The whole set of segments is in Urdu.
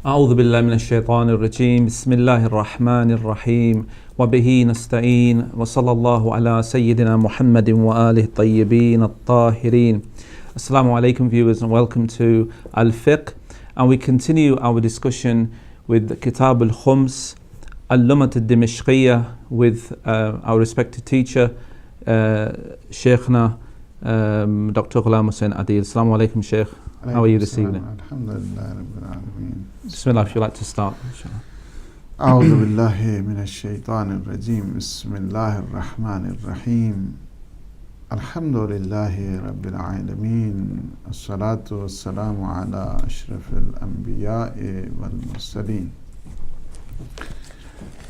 أعوذ بالله من الشيطان الرجيم بسم الله الرحمن الرحيم وبه نستعين وصلى الله على سيدنا محمد وآله الطيبين الطاهرين. Assalamu alaikum viewers, and welcome to Al-Fiqh, and we continue our discussion with Kitab al-Khums Al-Lum'at al-Dimashqiyya with our respected teacher Shaykhna Dr. Ghulam Hussain Adil. Assalamu alaikum Shaykh. How are you this evening? Alhamdulillah Rabbil Alameen. Bismillah, if you'd like to start. A'udhu billahi minash shaitanir rajim. Bismillahir rahmanir rahim. Alhamdulillahi Rabbil Alameen. As-salatu was-salamu ala ashrafil anbiya'i wal mursaleen.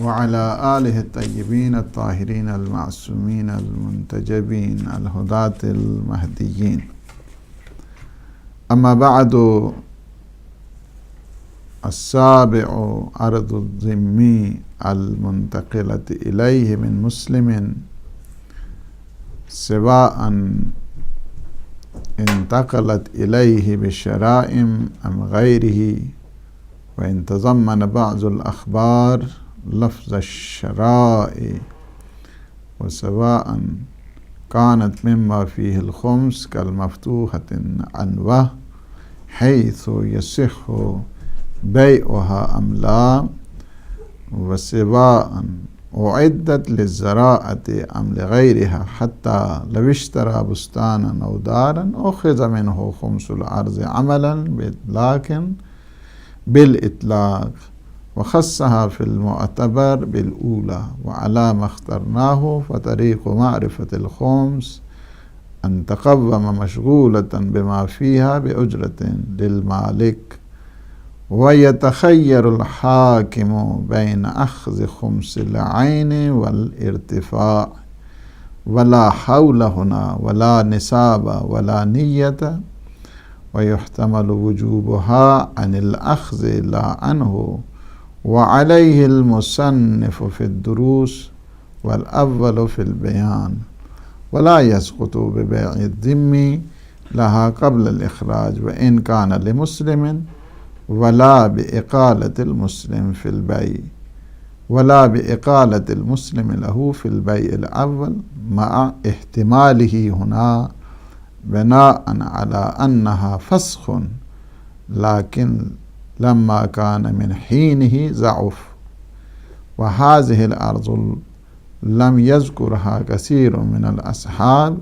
Wa ala alihi at-tayyibin at-tahirin al-ma'sumin al-muntajabin al-hudat al-mahdiyyin. أما بعد السابع أرض الذمي المنتقلة إليه من مسلم سواء انتقلت إليه بالشرائم أم غيره، وإن تضمن بعض الأخبار لفظ الشرائع، وسواء كانت مما فيه الخمس كالمفتوحة عنوة حيث يصح بيعها أم لا، وسواء أعدت للزراعة أم لغيرها، حتى لو اشترى بستانا أو دارا أخذ منه خمس الأرض عملا بالإطلاق، وخصها في المعتبر بالأولى. وعلى ما اخترناه فطريق معرفة الخمس أن تقوم مشغولة بما فيها بأجرة للمالك، ويتخير الحاكم بين أخذ خمس العين والارتفاع، ولا حول هنا ولا نساب ولا نية، ويحتمل وجوبها عن الأخذ لا عنه. وعليه المصنف في الدروس والأول في البيان، ولا يسقط ببيع الذم لها قبل الإخراج وإن كان لمسلم، ولا بإقالة المسلم في البيع، ولا بإقالة المسلم له في البيع الأول، مع احتماله هنا بناء على أنها فسخ، لكن لما كان من حينه ضعف. وهذه الأرض لم يذكرها كثير من الأصحاب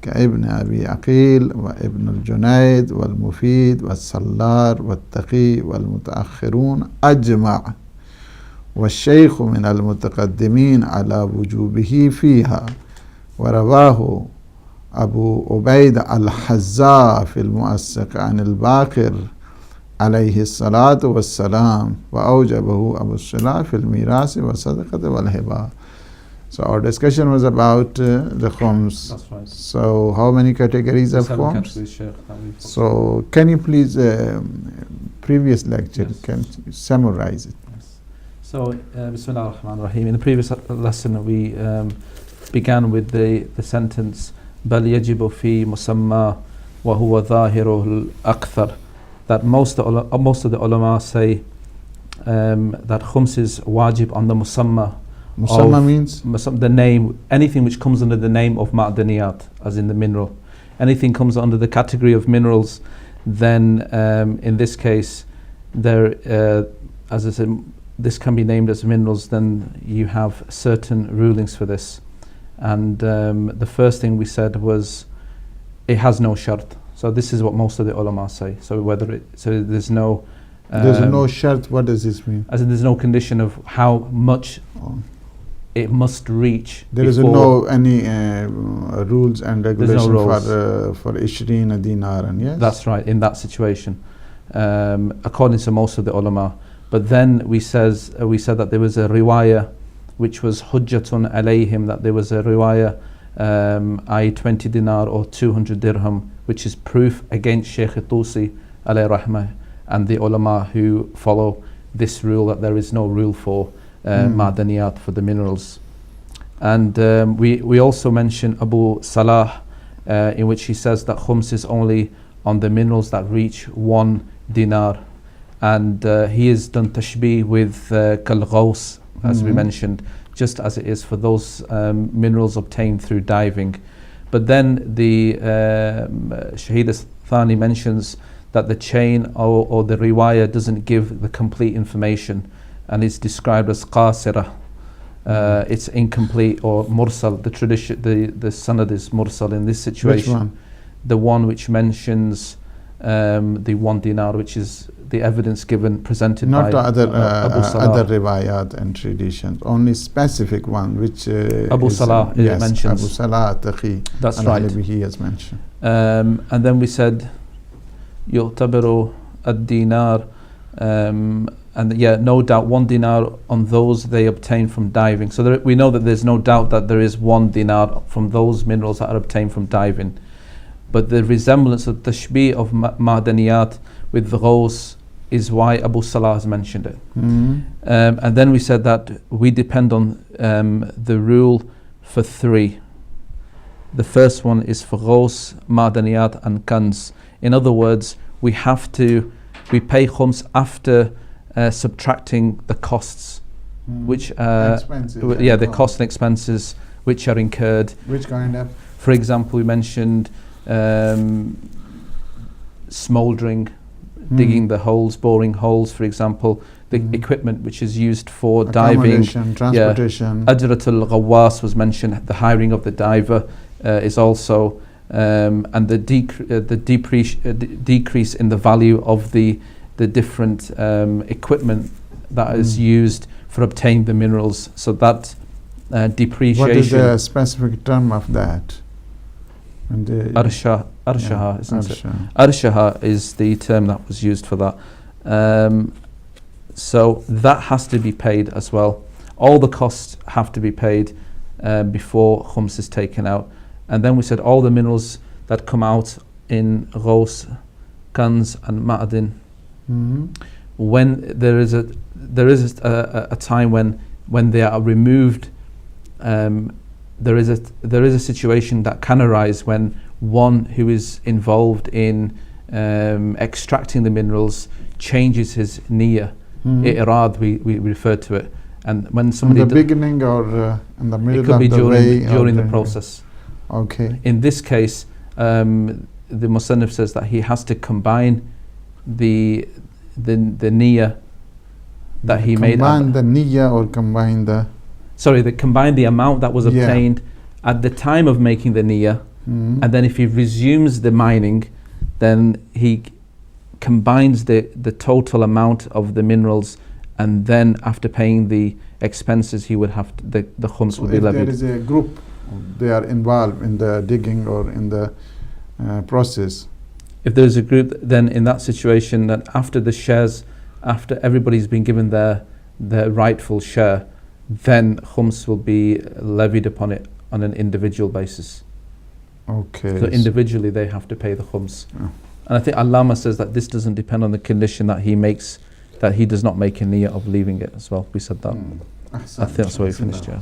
كابن أبي عقيل وابن الجنيد والمفيد والسلار والتقي والمتأخرون أجمع، والشيخ من المتقدمين على وجوبه فيها. ورواه أبو عبيد الحزاء في المؤسق عن الباقر عليه الصلاة والسلام، وأوجبه أبو الصلاة في الميراث والصدقة والهبة. So our discussion was about the khums. That's right. So how many categories of khums? So can you please, previous lecture, Yes. can you summarize it? Yes. So Bismillah ar-Rahman ar-Rahim. In the previous lesson we began with the sentence بل يجب في مسمى وهو ظاهره الأكثر, that most of the ulama say that khums is wajib on the musamma. Musamma means? The name, anything which comes under the name of ma'daniyat, as in the mineral. Anything comes under the category of minerals, then in this case, there, as I said, this can be named as minerals, then you have certain rulings for this. And the first thing we said was it has no shart. So this is what most of the ulama say. So there's no shart. What does this mean? As in there's no condition of how much it must reach. There is no any rules and regulations for Ishreen dinar, yes? That's right, in that situation, according to most of the ulama. But then we said that there was a riwayah which was hujjatun alayhim, that there was a riwayah, i.e. 20 dinar or 200 dirham, which is proof against Shaykh Tusi alayhi rahmah and the ulama who follow this rule, that there is no rule for ma'daniyat, for the minerals. And we also mention Abu Salah, in which he says that khums is only on the minerals that reach 1 dinar. and he has done tashbih with kal-ghaws, as we mentioned, just as it is for those minerals obtained through diving. But then the Shaheed Thani mentions that the chain or the riwayah doesn't give the complete information, and it's described as qasira. It's incomplete or mursal. The tradition, the sanad is mursal in this situation. Which one? The one which mentions the 1 dinar, which is the evidence presented not by other Abu Salah. other riwayat and traditions, only specific one which Abu Salah yes, mentions. Abu Salah Taqi. That's Al-Halabi, right. he has mentioned. And then we said yu'tabiru ad-dinar, and yeah, no doubt 1 dinar on those they obtain from diving. So we know that there's no doubt that there is 1 dinar from those minerals that are obtained from diving. But the resemblance of tashbih of ma'daniyat with the ghaws is why Abu Salah has mentioned it. And then we said that we depend on the rule for 3. The first one is for ghaws, ma'daniyat and kanz. In other words, we pay khums after subtracting the costs, which Expenses, the costs and expenses which are incurred. Which kind of? For example, we mentioned smouldering, digging the holes, boring holes, for example, the equipment which is used for diving. Transportation. Ajratul Ghawwas was mentioned, the hiring of the diver is also, and the decrease in the value of the different equipment that is used for obtaining the minerals. So that depreciation. What is the specific term of that? Arshaha, isn't it? Arshaha is the term that was used for that. So that has to be paid as well. All the costs have to be paid before khums is taken out. And then we said all the minerals that come out in ghaws, kanz and ma'adin, when there is a time when they are removed, there is a situation that can arise when one who is involved in extracting the minerals changes his niyyah. I'rad, we refer to it, and when somebody in the beginning or in the middle, it could be of the way during the process. Okay. In this case, the Musannif says that he has to combine the niyyah that he made. Combine the niyyah or combine the. Combine the amount that was obtained at the time of making the niyyah, and then if he resumes the mining, then he combines the total amount of the minerals, and then after paying the expenses, he would have to, the khums would be levied. If there is a group, they are involved in the digging or in the process. If there is a group, then in that situation, that after the shares, after everybody's been given their rightful share, then khums will be levied upon it on an individual basis. Okay. So individually they have to pay the khums. And I think Allama says that this doesn't depend on the condition that he makes, that he does not make a niyyah of leaving it as well. We said that. I think that's where we finished, yeah.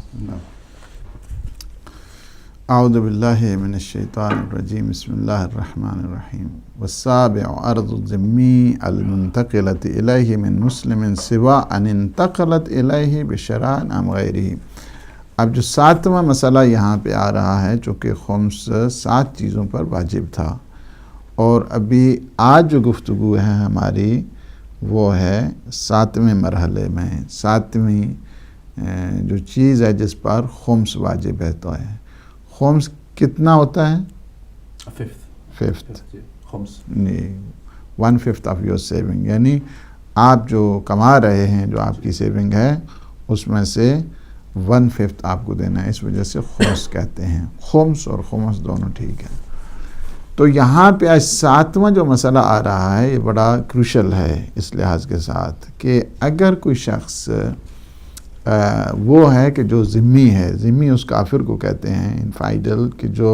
أعوذ بالله من الشيطان الرجيم بسم الله الرحمن الرحيم والسابع أرض الذمي المنتقلة إليه من مسلم سواء أن انتقلت إليه بشراء أم غيره. اب جو 7واں مسئلہ یہاں پہ آ رہا ہے، چونکہ خمس 7 چیزوں پر واجب تھا، اور ابھی آج جو گفتگو ہے ہماری وہ ہے 7ویں مرحلے میں 7ویں جو چیز ہے جس پر خمس واجب ہے. تو ہے خمس کتنا ہوتا ہے؟ ففتھ. نہیں 1/5 آف یور سیونگ، یعنی آپ جو کما رہے ہیں، جو آپ کی سیونگ ہے، اس میں سے 1/5 آپ کو دینا ہے. اس وجہ سے خمس کہتے ہیں. خمس اور خمس دونوں ٹھیک ہے. تو یہاں پہ آج 7واں جو مسئلہ آ رہا ہے یہ بڑا کروشل ہے اس لحاظ کے ساتھ کہ اگر کوئی شخص وہ ہے کہ جو ذمی ہے، ذمی اس کافر کو کہتے ہیں انفائڈل، کہ جو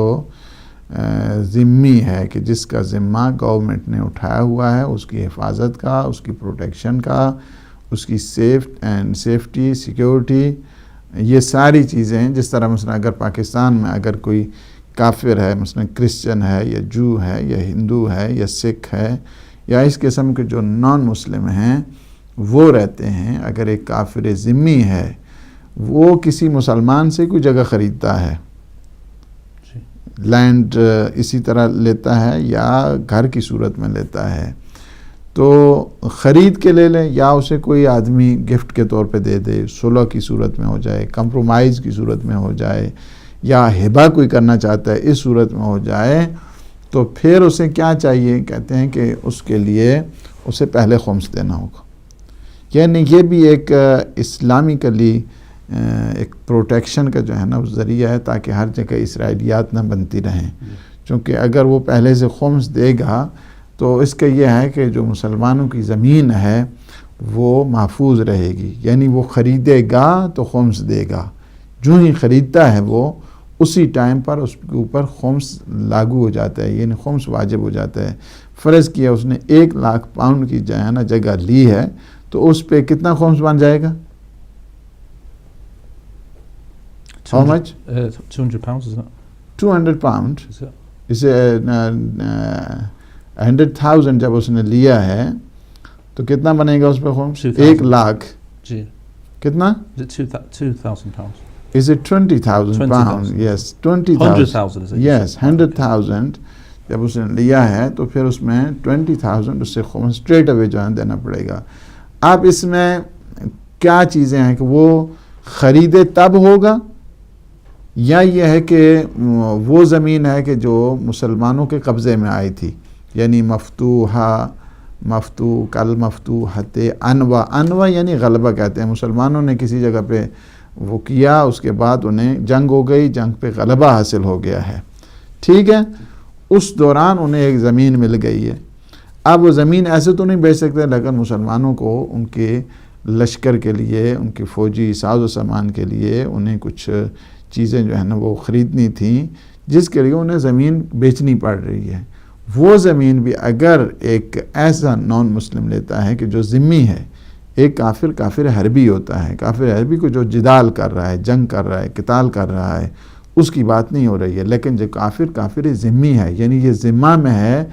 ذمی ہے، کہ جس کا ذمہ گورنمنٹ نے اٹھایا ہوا ہے اس کی حفاظت کا، اس کی پروٹیکشن کا، اس کی سیفٹی سیکیورٹی، یہ ساری چیزیں. جس طرح مثلا اگر پاکستان میں اگر کوئی کافر ہے، مثلا کرسچن ہے یا جو ہے یا ہندو ہے یا سکھ ہے یا اس قسم کے جو نان مسلم ہیں وہ رہتے ہیں، اگر ایک کافر ذمی ہے وہ کسی مسلمان سے کوئی جگہ خریدتا ہے، لینڈ اسی طرح لیتا ہے یا گھر کی صورت میں لیتا ہے، تو خرید کے لے لے یا اسے کوئی آدمی گفٹ کے طور پہ دے دے، صلح کی صورت میں ہو جائے، کمپرومائز کی صورت میں ہو جائے، یا ہبہ کوئی کرنا چاہتا ہے اس صورت میں ہو جائے، تو پھر اسے کیا چاہیے؟ کہتے ہیں کہ اس کے لیے اسے پہلے خمس دینا ہوگا. یعنی یہ بھی ایک اسلامکلی ایک پروٹیکشن کا جو ہے نا ذریعہ ہے، تاکہ ہر جگہ اسرائیلیات نہ بنتی رہیں. چونکہ اگر وہ پہلے سے خمس دے گا تو اس کا یہ ہے کہ جو مسلمانوں کی زمین ہے وہ محفوظ رہے گی. یعنی وہ خریدے گا تو خمس دے گا، جو ہی خریدتا ہے وہ اسی ٹائم پر اس کے اوپر خمس لاگو ہو جاتا ہے، یعنی خمس واجب ہو جاتا ہے. فرض کیا اس نے 1,00,000 پاؤنڈ کی جو ہے نا جگہ لی ہے تو اس پہ کتنا خمس بن جائے گا؟ How much? 200 pounds, isn't it? 200 pound. Is it? اسے 100,000 جب اس نے لیا ہے تو کتنا بنے گا اس پہ خمس؟ 1,00,000. جی. کتنا؟ Is it 2,000 pounds? Is it 20,000 pounds? 20,000. Yes, 20,000. 100,000 is it? Yes, 100,000 جب اس نے لیا ہے تو پھر اس میں 20,000 اس سے خمس اسٹریٹ اوے جو ہے دینا پڑے گا. اب اس میں کیا چیزیں ہیں کہ وہ خریدے تب ہوگا، یا یہ ہے کہ وہ زمین ہے کہ جو مسلمانوں کے قبضے میں آئی تھی، یعنی کل مفتوحت انوا یعنی غلبہ کہتے ہیں. مسلمانوں نے کسی جگہ پہ وہ کیا، اس کے بعد انہیں جنگ ہو گئی، جنگ پہ غلبہ حاصل ہو گیا ہے، ٹھیک ہے. اس دوران انہیں ایک زمین مل گئی ہے. اب وہ زمین ایسے تو نہیں بیچ سکتے، لیکن مسلمانوں کو ان کے لشکر کے لیے، ان کی فوجی ساز و سامان کے لیے انہیں کچھ چیزیں جو ہے نا وہ خریدنی تھیں، جس کے لیے انہیں زمین بیچنی پڑ رہی ہے. وہ زمین بھی اگر ایک ایسا نان مسلم لیتا ہے کہ جو ذمی ہے، ایک کافر حربی ہوتا ہے، کافر حربی کو جو جدال کر رہا ہے، جنگ کر رہا ہے، قتال کر رہا ہے، اس کی بات نہیں ہو رہی ہے. لیکن جو کافر ذمی ہے، یعنی یہ ذمہ میں ہے،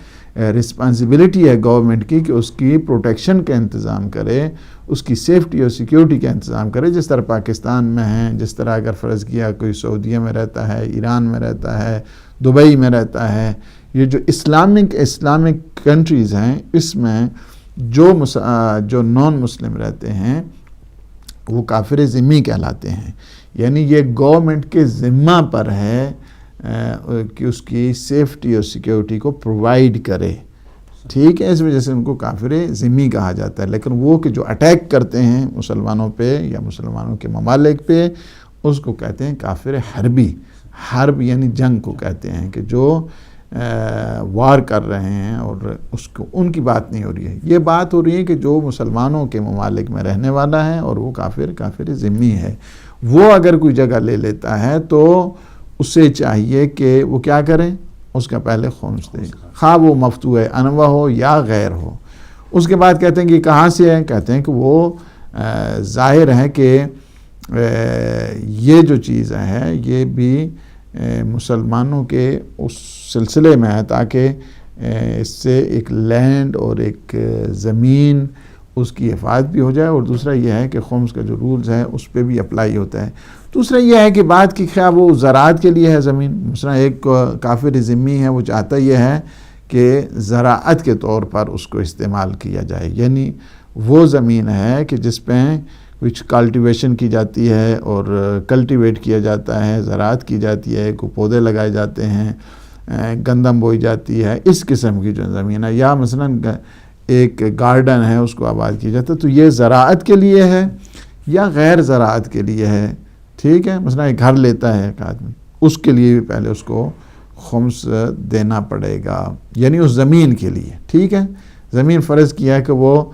رسپانسبلٹی ہے گورنمنٹ کی کہ اس کی پروٹیکشن کا انتظام کرے، اس کی سیفٹی اور سیکیورٹی کا انتظام کرے، جس طرح پاکستان میں ہیں، جس طرح اگر فرض کیا کوئی سعودیہ میں رہتا ہے، ایران میں رہتا ہے، دبئی میں رہتا ہے. یہ جو اسلامک کنٹریز ہیں، اس میں جو نان مسلم رہتے ہیں وہ کافر ذمی کہلاتے ہیں. یعنی یہ گورنمنٹ کے ذمہ پر ہے کہ اس کی سیفٹی اور سیکیورٹی کو پرووائڈ کرے، ٹھیک ہے. اس وجہ سے ان کو کافر ذمی کہا جاتا ہے. لیکن وہ کہ جو اٹیک کرتے ہیں مسلمانوں پہ یا مسلمانوں کے ممالک پہ، اس کو کہتے ہیں کافر حربی. حرب یعنی جنگ کو کہتے ہیں، کہ جو وار کر رہے ہیں، اور اس کو ان کی بات نہیں ہو رہی ہے. یہ بات ہو رہی ہے کہ جو مسلمانوں کے ممالک میں رہنے والا ہے اور وہ کافر ذمی ہے، وہ اگر کوئی جگہ لے لیتا ہے تو اسے چاہیے کہ وہ کیا کریں؟ اس کا پہلے خمس دیں، خواہ وہ مفتوح انوا ہو یا غیر ہو. اس کے بعد کہتے ہیں کہ کہاں سے ہے؟ کہتے ہیں کہ وہ ظاہر ہے کہ یہ جو چیز ہے یہ بھی مسلمانوں کے اس سلسلے میں ہے، تاکہ اس سے ایک لینڈ اور ایک زمین اس کی حفاظت بھی ہو جائے، اور دوسرا یہ ہے کہ خمس کا جو رولز ہے اس پہ بھی اپلائی ہوتا ہے. دوسرا یہ ہے کہ بات کی خواہ وہ زراعت کے لیے ہے زمین. مثلا ایک کافر ذمی ہے، وہ چاہتا یہ ہے کہ زراعت کے طور پر اس کو استعمال کیا جائے. یعنی وہ زمین ہے کہ جس پہ کچھ کلٹیویشن کی جاتی ہے اور کلٹیویٹ کیا جاتا ہے، زراعت کی جاتی ہے، کو پودے لگائے جاتے ہیں، گندم بوئی جاتی ہے، اس قسم کی جو زمین ہے. یا مثلا ایک گارڈن ہے، اس کو آباد کیا جاتا ہے. تو یہ زراعت کے لیے ہے یا غیر زراعت کے لیے ہے، ٹھیک ہے. مثلا ایک گھر لیتا ہے ایک آدمی، اس کے لیے بھی پہلے اس کو خمس دینا پڑے گا، یعنی اس زمین کے لیے، ٹھیک ہے. زمین فرض کیا ہے کہ وہ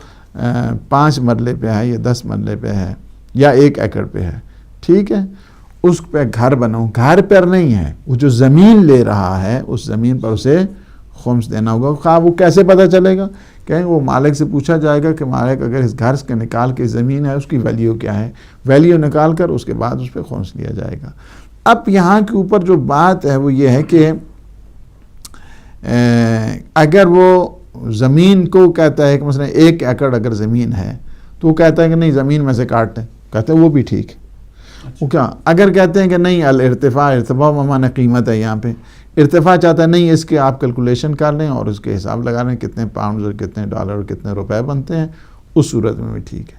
5 مرلے پہ ہے یا 10 مرلے پہ ہے یا 1 ایکڑ پہ ہے، ٹھیک ہے. اس پہ گھر بناؤ، گھر پر نہیں ہے، وہ جو زمین لے رہا ہے اس زمین پر اسے خمس دینا ہوگا. خواہ وہ کیسے پتہ چلے گا؟ کہیں وہ مالک سے پوچھا جائے گا کہ مالک اگر اس گھر کے نکال کے زمین ہے، اس کی ویلیو کیا ہے، ویلیو نکال کر اس کے بعد اس پہ خمس لیا جائے گا. اب یہاں کے اوپر جو بات ہے وہ یہ ہے کہ اگر وہ زمین کو کہتا ہے کہ مثلا 1 ایکڑ اگر زمین ہے تو وہ کہتا ہے کہ نہیں زمین میں سے کاٹ دیں، کہتے ہیں وہ بھی ٹھیک ہے. وہ کیا اگر کہتے ہیں کہ نہیں ارتفاع معنی قیمت ہے، یہاں پہ ارتفاع چاہتا ہے نہیں اس کے آپ کیلکولیشن کر لیں اور اس کے حساب لگا لیں کتنے پاؤنڈز اور کتنے ڈالر اور کتنے روپے بنتے ہیں، اس صورت میں بھی ٹھیک ہے.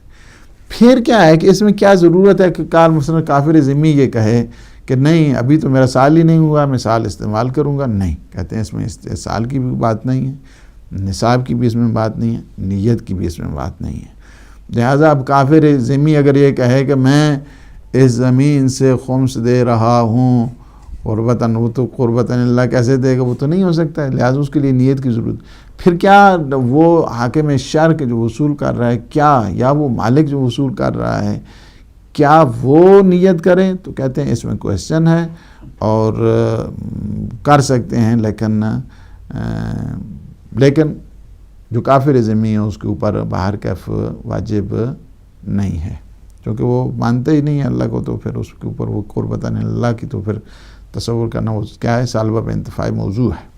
پھر کیا ہے کہ اس میں کیا ضرورت ہے کہ مثلا کافر ذمہ یہ کہے کہ نہیں ابھی تو میرا سال ہی نہیں ہوا، میں سال استعمال کروں گا؟ نہیں، کہتے ہیں اس میں سال کی بھی بات نہیں ہے، نصاب کی بھی اس میں بات نہیں ہے، نیت کی بھی اس میں بات نہیں ہے. لہٰذا اب کافر ذمہ اگر یہ کہے کہ میں اس زمین سے خمس دے رہا ہوں قربتاً، وہ تو قربتاً اللہ کیسے دے گا؟ وہ تو نہیں ہو سکتا ہے. لہٰذا اس کے لیے نیت کی ضرورت. پھر کیا وہ حاکم شرع جو وصول کر رہا ہے کیا، یا وہ مالک جو وصول کر رہا ہے کیا وہ نیت کریں؟ تو کہتے ہیں اس میں کوشچن ہے اور کر سکتے ہیں، لیکن جو کافر ذمہ ہے اس کے اوپر باہر کیف واجب نہیں ہے، کیونکہ وہ مانتے ہی نہیں ہے اللہ کو، تو پھر اس کے اوپر وہ قربتاً اللہ کی تو پھر تصور کرنا وہ کیا ہے، سالبہ انتفاعی موضوع ہے.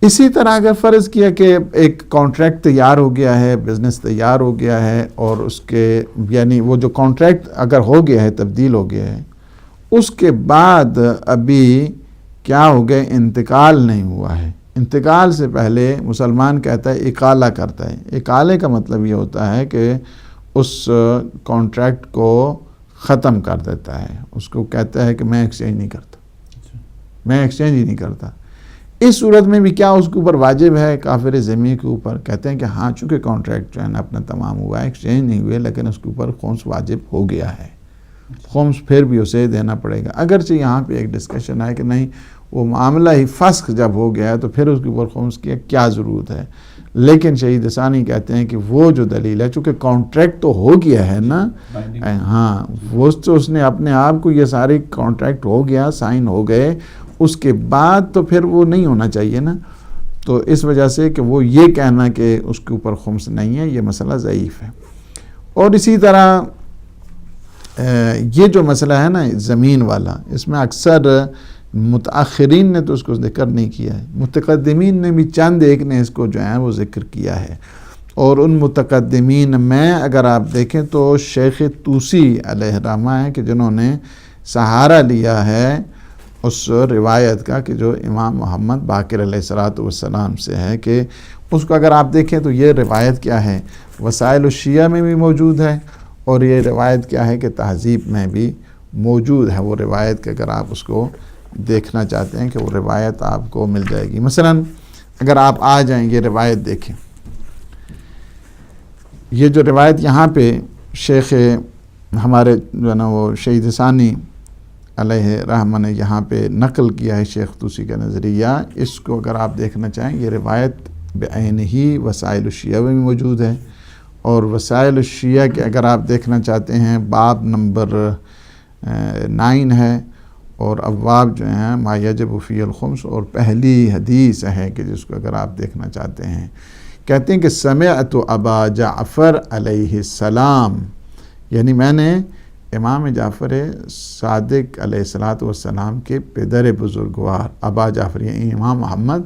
اسی طرح اگر فرض کیا کہ ایک کانٹریکٹ تیار ہو گیا ہے، بزنس تیار ہو گیا ہے، اور اس کے یعنی وہ جو کانٹریکٹ اگر ہو گیا ہے تبدیل ہو گیا ہے، اس کے بعد ابھی کیا ہو گیا، انتقال نہیں ہوا ہے. انتقال سے پہلے مسلمان کہتا ہے اقالہ کرتا ہے. اقالے کا مطلب یہ ہوتا ہے کہ اس کانٹریکٹ کو ختم کر دیتا ہے، اس کو کہتا ہے کہ میں ایکسچینج نہیں کرتا، میں ایکسچینج ہی نہیں کرتا. اس صورت میں بھی کیا اس کے اوپر واجب ہے کافر ذمہ کے اوپر؟ کہتے ہیں کہ ہاں چونکہ کانٹریکٹ جو ہے نا اپنا تمام ہوا ہے، ایکسچینج نہیں ہوئے، لیکن اس کے اوپر خمس واجب ہو گیا ہے، خمس پھر بھی اسے دینا پڑے گا. اگرچہ یہاں پہ ایک ڈسکشن ہے کہ نہیں وہ معاملہ ہی فسخ جب ہو گیا ہے تو پھر اس کے اوپر خمس کی کیا ضرورت ہے، لیکن شہید ثانی کہتے ہیں کہ وہ جو دلیل ہے چونکہ کانٹریکٹ تو ہو گیا ہے نا، ہاں وہ تو اس نے اپنے آپ کو یہ سارے کانٹریکٹ ہو گیا، سائن ہو گئے، اس کے بعد تو پھر وہ نہیں ہونا چاہیے نا. تو اس وجہ سے کہ وہ یہ کہنا کہ اس کے اوپر خمس نہیں ہے، یہ مسئلہ ضعیف ہے. اور اسی طرح یہ جو مسئلہ ہے نا زمین والا، اس میں اکثر متاخرین نے تو اس کو ذکر نہیں کیا ہے، متقدمین نے بھی چند ایک نے اس کو جو ہے وہ ذکر کیا ہے. اور ان متقدمین میں اگر آپ دیکھیں تو شیخ طوسی علیہ الرحمہ ہیں کہ جنہوں نے سہارا لیا ہے اس روایت کا کہ جو امام محمد باقر علیہ السلام سے ہے، کہ اس کو اگر آپ دیکھیں تو یہ روایت کیا ہے، وسائل الشیعہ میں بھی موجود ہے، اور یہ روایت کیا ہے کہ تہذیب میں بھی موجود ہے. وہ روایت کہ اگر آپ اس کو دیکھنا چاہتے ہیں کہ وہ روایت آپ کو مل جائے گی. مثلا اگر آپ آ جائیں یہ روایت دیکھیں، یہ جو روایت یہاں پہ شیخ ہمارے جو ہے نا وہ شہید ثانی علیہ رحمہ نے یہاں پہ نقل کیا ہے شیخ طوسی کا نظریہ، اس کو اگر آپ دیکھنا چاہیں یہ روایت بعین ہی وسائل الشیعہ میں بھی موجود ہے. اور وسائل الشیعہ کے اگر آپ دیکھنا چاہتے ہیں باب نمبر 9 ہے، اور ابواب جو ہیں ما یجب فی الخمس، اور پہلی حدیث ہے کہ جس کو اگر آپ دیکھنا چاہتے ہیں، کہتے ہیں کہ سمعت ابا جعفر علیہ السلام، یعنی میں نے امام جعفر صادق علیہ السلام کے پدر بزرگوار ابا جعفر یعنی امام محمد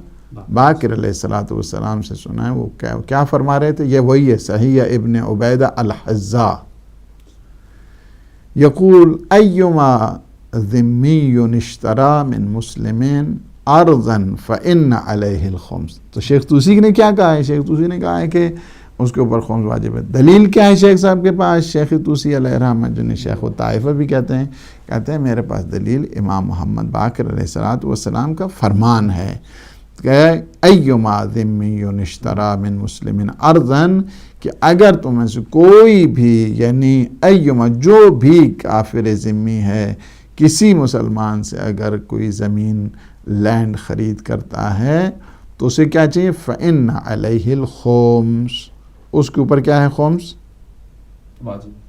باقر علیہ السلام سے سنا ہے. وہ کیا فرما رہے تھے؟ یہ وہی ہے صحیح ابن عبیدہ الحزا، یقول ایما ذمی اشترى من مسلمین ارضا فان علیہ الخمس. تو شیخ طوسی نے کیا کہا ہے؟ شیخ طوسی نے کہا ہے کہ اس کے اوپر خمس واجب ہے. دلیل کیا ہے شیخ صاحب کے پاس؟ شیخ طوسی علیہ الرحمہ جنہیں شیخ الطائفہ بھی کہتے ہیں میرے پاس دلیل امام محمد باقر علیہ السلام کا فرمان ہے کہ ایما ذمی اشترى من مسلم ارضا، کہ اگر تم میں سے کوئی بھی یعنی ایما جو بھی کافر ذمی ہے کسی مسلمان سے اگر کوئی زمین لینڈ خرید کرتا ہے تو اسے کیا چاہیے؟ فإن علیہ الخمس، اس کے اوپر کیا ہے؟ خمس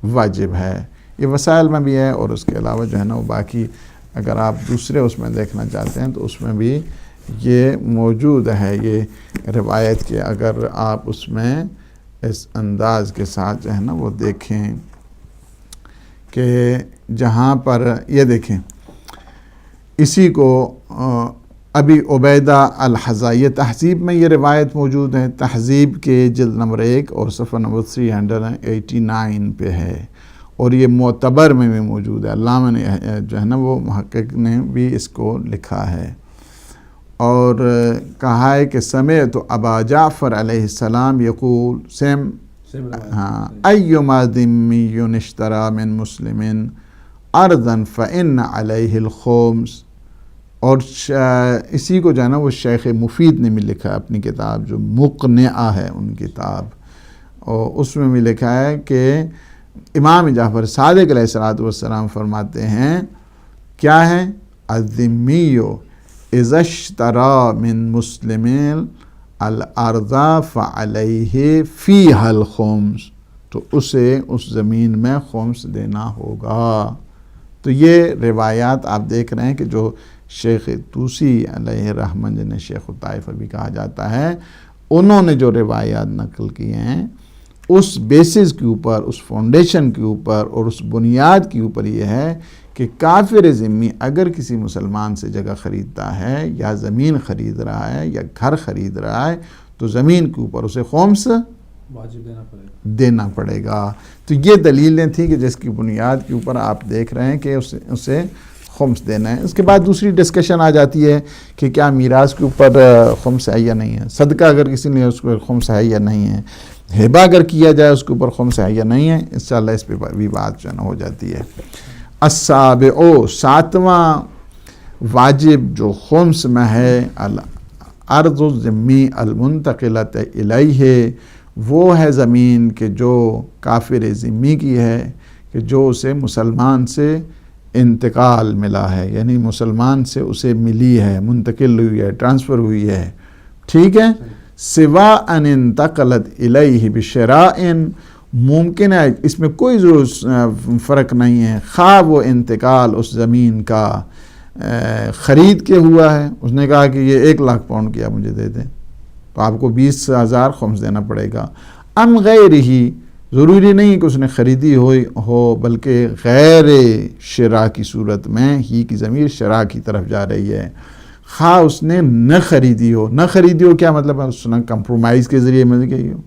واجب ہے. یہ وسائل میں بھی ہے، اور اس کے علاوہ جو ہے نا وہ باقی اگر آپ دوسرے اس میں دیکھنا چاہتے ہیں تو اس میں بھی یہ موجود ہے یہ روایت کے. اگر آپ اس میں اس انداز کے ساتھ جو ہے نا وہ دیکھیں کہ جہاں پر یہ دیکھیں اسی کو ابی عبیدہ الحضائی، تہذیب میں یہ روایت موجود ہے، تہذیب کے جلد نمبر 1 اور صفحہ نمبر 389 پہ ہے، اور یہ معتبر میں بھی موجود ہے، علامہ نے جو ہے نا وہ محقق نے بھی اس کو لکھا ہے، اور کہا ہے کہ سمعت ابا جعفر علیہ السلام یقول ایما ذمی اشتری من مسلم ارضا فإن علیہ الخمس، اور اسی کو جو ہے نا وہ شیخ مفید نے بھی لکھا ہے اپنی کتاب جو مقنعہ ہے ان کتاب، اور اس میں بھی لکھا ہے کہ امام جعفر صادق علیہ الصلوۃ والسلام فرماتے ہیں کیا ہے، الذمی اذا اشتری من مسلم الارض فعلیہ فیہا الخمس، تو اسے اس زمین میں خمس دینا ہوگا۔ تو یہ روایات آپ دیکھ رہے ہیں کہ جو شیخ طوسی علیہ رحمہ جنہیں شیخ الطائفہ بھی کہا جاتا ہے، انہوں نے جو روایات نقل کیے ہیں اس بیسس کے اوپر، اس فاؤنڈیشن کے اوپر اور اس بنیاد کے اوپر یہ ہے کہ کافر ذمی اگر کسی مسلمان سے جگہ خریدتا ہے یا زمین خرید رہا ہے یا گھر خرید رہا ہے تو زمین کے اوپر اسے خمس واجب دینا پڑے گا۔ تو یہ دلیلیں تھیں کہ جس کی بنیاد کے اوپر آپ دیکھ رہے ہیں کہ اسے خمس دینا ہے۔ اس کے بعد دوسری ڈسکشن آ جاتی ہے کہ کیا میراث کے اوپر خمس ہے یا نہیں ہے، صدقہ اگر کسی نے اس کو خمس ہے یا نہیں ہے، ہبہ اگر کیا جائے اس کے اوپر خمس ہے یا نہیں ہے، انشاءاللہ اس پہ بھی بات جو ہے نا ہو جاتی ہے۔ السابع، 7واں واجب جو خمس میں ہے، الارض الذمی المنتقلۃ الیہ، وہ ہے زمین کہ جو کافر ذمی کی ہے کہ جو اسے مسلمان سے انتقال ملا ہے، یعنی مسلمان سے اسے ملی ہے، منتقل ہوئی ہے، ٹرانسفر ہوئی ہے، ٹھیک ہے۔ سوا ان انتقلت الیہ بشراء، ممکن ہے اس میں کوئی فرق نہیں ہے، خواہ وہ انتقال اس زمین کا خرید کے ہوا ہے، اس نے کہا کہ یہ 1,00,000 پاؤنڈ کیا مجھے دے دیں تو آپ کو 20,000 خمس دینا پڑے گا، ام غیر ہی، ضروری نہیں کہ اس نے خریدی ہو بلکہ غیر شراء کی صورت میں، ہی کی ضمیر شراء کی طرف جا رہی ہے، خواہ اس نے نہ خریدی ہو، نہ خریدی ہو کیا مطلب ہے، اس نے کمپرومائز کے ذریعے مل گئی ہو،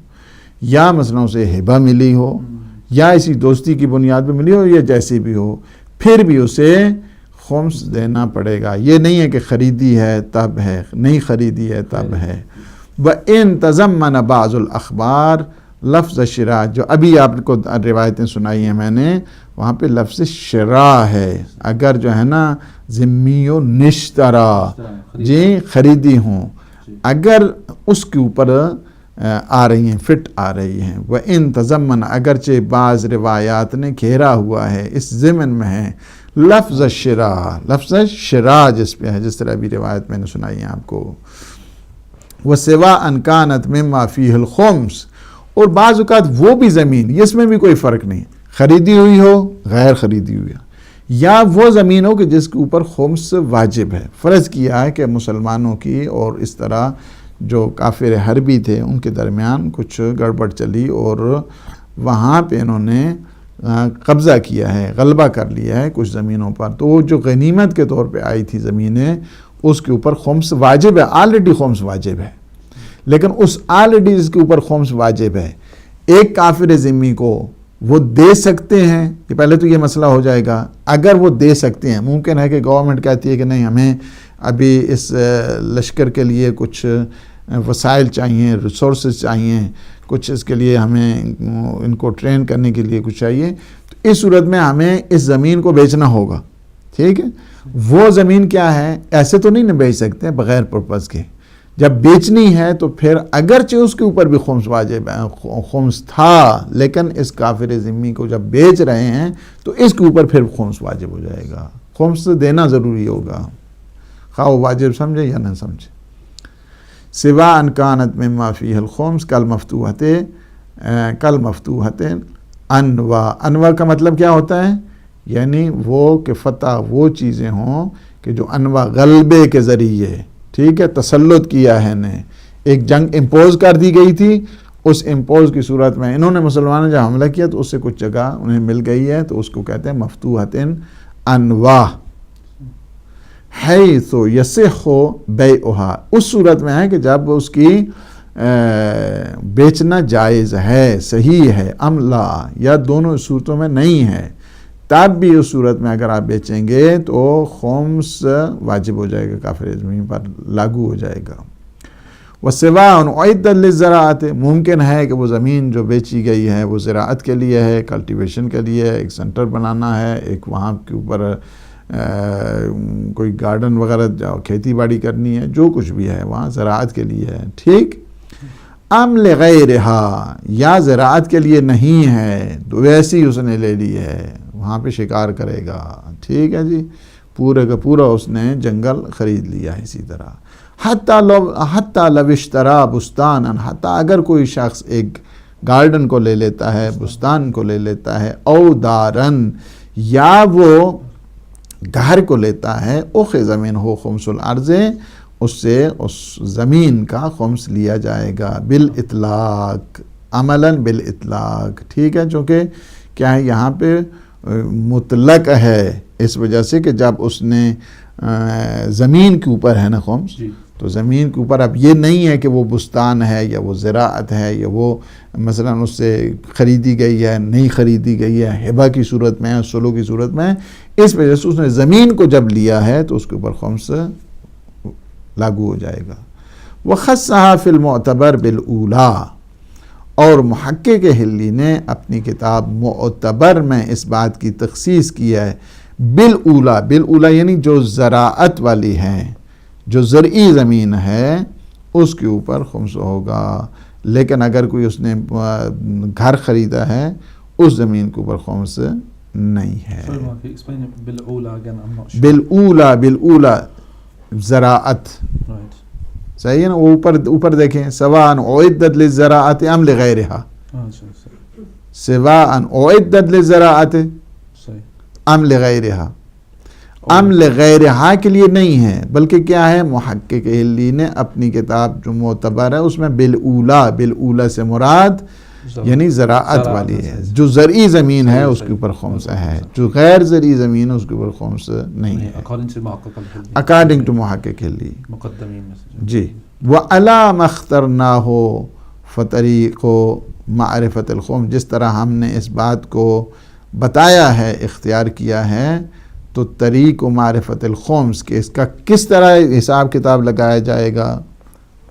یا مثلا اسے ہبہ ملی ہو، یا اسی دوستی کی بنیاد پہ ملی ہو، یا جیسی بھی ہو، پھر بھی اسے خمس دینا پڑے گا۔ یہ نہیں ہے کہ خریدی ہے تب ہے، نہیں خریدی ہے تب ہے۔ وَإِن تَضَمَّنَ بَعْضُ الْأَخْبَارِ، لفظ شراء جو ابھی آپ کو روایتیں سنائی ہیں میں نے، وہاں پہ لفظ شراء ہے، اگر جو ہے نا ذمی و نشترا، جی خریدی ہوں، اگر اس کے اوپر آ رہی ہیں، فٹ آ رہی ہیں۔ وَإِن تَضَمَّنَ، اگرچہ بعض روایات نے گھیرا ہوا ہے، اس ضمن میں ہے لفظ شراء، لفظ شراء جس پہ ہے، جس طرح بھی روایت میں نے سنائی ہے آپ کو۔ وَسِوَاءً كَانَتْ مِمَّا فِيهِ الْخُمْسِ، اور بعض اوقات وہ بھی زمین، اس میں بھی کوئی فرق نہیں، خریدی ہوئی ہو غیر خریدی ہوئی ہو، یا وہ زمین ہو کہ جس کے اوپر خمس واجب ہے، فرض کیا ہے کہ مسلمانوں کی اور اس طرح جو کافر حربی تھے ان کے درمیان کچھ گڑبڑ چلی اور وہاں پہ انہوں نے قبضہ کیا ہے، غلبہ کر لیا ہے کچھ زمینوں پر، تو وہ جو غنیمت کے طور پہ آئی تھی زمینیں اس کے اوپر خمس واجب ہے، آلریڈی خمس واجب ہے، لیکن اس آلریڈی جس کے اوپر خمس واجب ہے ایک کافر ذمی کو وہ دے سکتے ہیں، کہ پہلے تو یہ مسئلہ ہو جائے گا، اگر وہ دے سکتے ہیں، ممکن ہے کہ گورنمنٹ کہتی ہے کہ نہیں ہمیں ابھی اس لشکر کے لیے کچھ وسائل چاہیے، ریسورسز چاہیے، کچھ اس کے لیے ہمیں ان کو ٹرین کرنے کے لیے کچھ چاہیے، تو اس صورت میں ہمیں اس زمین کو بیچنا ہوگا، ٹھیک ہے۔ وہ زمین کیا ہے، ایسے تو نہیں بیچ سکتے بغیر پرپز کے، جب بیچنی ہے تو پھر اگرچہ اس کے اوپر بھی خمس واجب ہے، خمس تھا، لیکن اس کافر ذمی کو جب بیچ رہے ہیں تو اس کے اوپر پھر خمس واجب ہو جائے گا، خمس دینا ضروری ہوگا، خواہ وہ واجب سمجھے یا نہ سمجھے۔ سوا ان کانت مما فیہ الخمس کل مفتوحت انواع، انواع کا مطلب کیا ہوتا ہے، یعنی وہ کہ فتح وہ چیزیں ہوں کہ جو انواع غلبے کے ذریعے، ٹھیک ہے، تسلط کیا ہے نے، ایک جنگ امپوز کر دی گئی تھی، اس امپوز کی صورت میں انہوں نے مسلمانوں نے جب حملہ کیا تو اس سے کچھ جگہ انہیں مل گئی ہے، تو اس کو کہتے ہیں مفتوحت انواع۔ حیث یصح بیعها، اس صورت میں ہے کہ جب اس کی بیچنا جائز ہے، صحیح ہے، ام لا، یا دونوں صورتوں میں نہیں ہے، تب بھی اس صورت میں اگر آپ بیچیں گے تو خمس واجب ہو جائے گا، کافر زمین پر لاگو ہو جائے گا۔ وَسِوَاءٌ أُعِدَّتْ لِلزَّرَاعَةِ، ممکن ہے کہ وہ زمین جو بیچی گئی ہے وہ زراعت کے لیے ہے، کلٹیویشن کے لیے ہے، ایک سینٹر بنانا ہے، ایک وہاں کے اوپر کوئی گارڈن وغیرہ کھیتی باڑی کرنی ہے، جو کچھ بھی ہے وہاں زراعت کے لیے ہے، ٹھیک۔ ام لغیرہا، یا زراعت کے لیے نہیں ہے تو ویسی اس نے لے لی ہے، وہاں پہ شکار کرے گا، ٹھیک ہے جی، پورے کا پورا اس نے جنگل خرید لیا ہے۔ اسی طرح حتی لو اشترا بستانا، حتیٰ اگر کوئی شخص ایک گارڈن کو لے لیتا ہے، بستان کو لے لیتا ہے، او دارن، یا وہ گھر کو لیتا ہے، اخذ منہ خمس الارض، اس سے اس زمین کا خمس لیا جائے گا، بالاطلاق، عملاً بالاطلاق، ٹھیک ہے، چونکہ کیا ہے یہاں پہ مطلق ہے، اس وجہ سے کہ جب اس نے زمین کے اوپر ہے نا خمس، تو زمین کے اوپر اب یہ نہیں ہے کہ وہ بستان ہے یا وہ زراعت ہے یا وہ مثلا اس سے خریدی گئی ہے، نہیں خریدی گئی ہے، ہبہ کی صورت میں ہے، سلو کی صورت میں ہے، اس وجہ سے اس نے زمین کو جب لیا ہے تو اس کے اوپر خمس لاگو ہو جائے گا۔ وَخَصَّهَا فِي الْمُعْتَبَرِ بِالْأُولَى، اور محقق حلی نے اپنی کتاب معتبر میں اس بات کی تخصیص کی ہے، بالأولا، بالأولا یعنی جو زراعت والی ہے، جو زرعی زمین ہے اس کے اوپر خمس ہوگا، لیکن اگر کوئی اس نے گھر خریدا ہے اس زمین کے اوپر خمس نہیں ہے۔ بالأولا، بالأولا زراعت، صحیح ہے نا، وہ اوپر دیکھیں، سواء اعدت للزراعت ام لغیرہا، سواء اعدت للزراعت ام لغیرہا، ام لغیرہا کے لیے نہیں ہے، بلکہ کیا ہے، محقق حلی نے اپنی کتاب جو معتبر ہے اس میں بالأولا، بالأولا سے مراد یعنی زراعت والی ہے، جو زرعی زمین ہے اس کے اوپر خمس ہے، جو غیر زرعی زمین ہے اس کے اوپر خمس نہیں ہے، اکارڈنگ ٹو محقق حلی جی۔ وَعَلَى مَا اخْتَرْنَاهُ فَطَرِيقُ مَعْرِفَةِ الْخُمْس، جس طرح ہم نے اس بات کو بتایا ہے، اختیار کیا ہے، تو طریق و معرفت الخمس کہ اس کا کس طرح حساب کتاب لگایا جائے گا،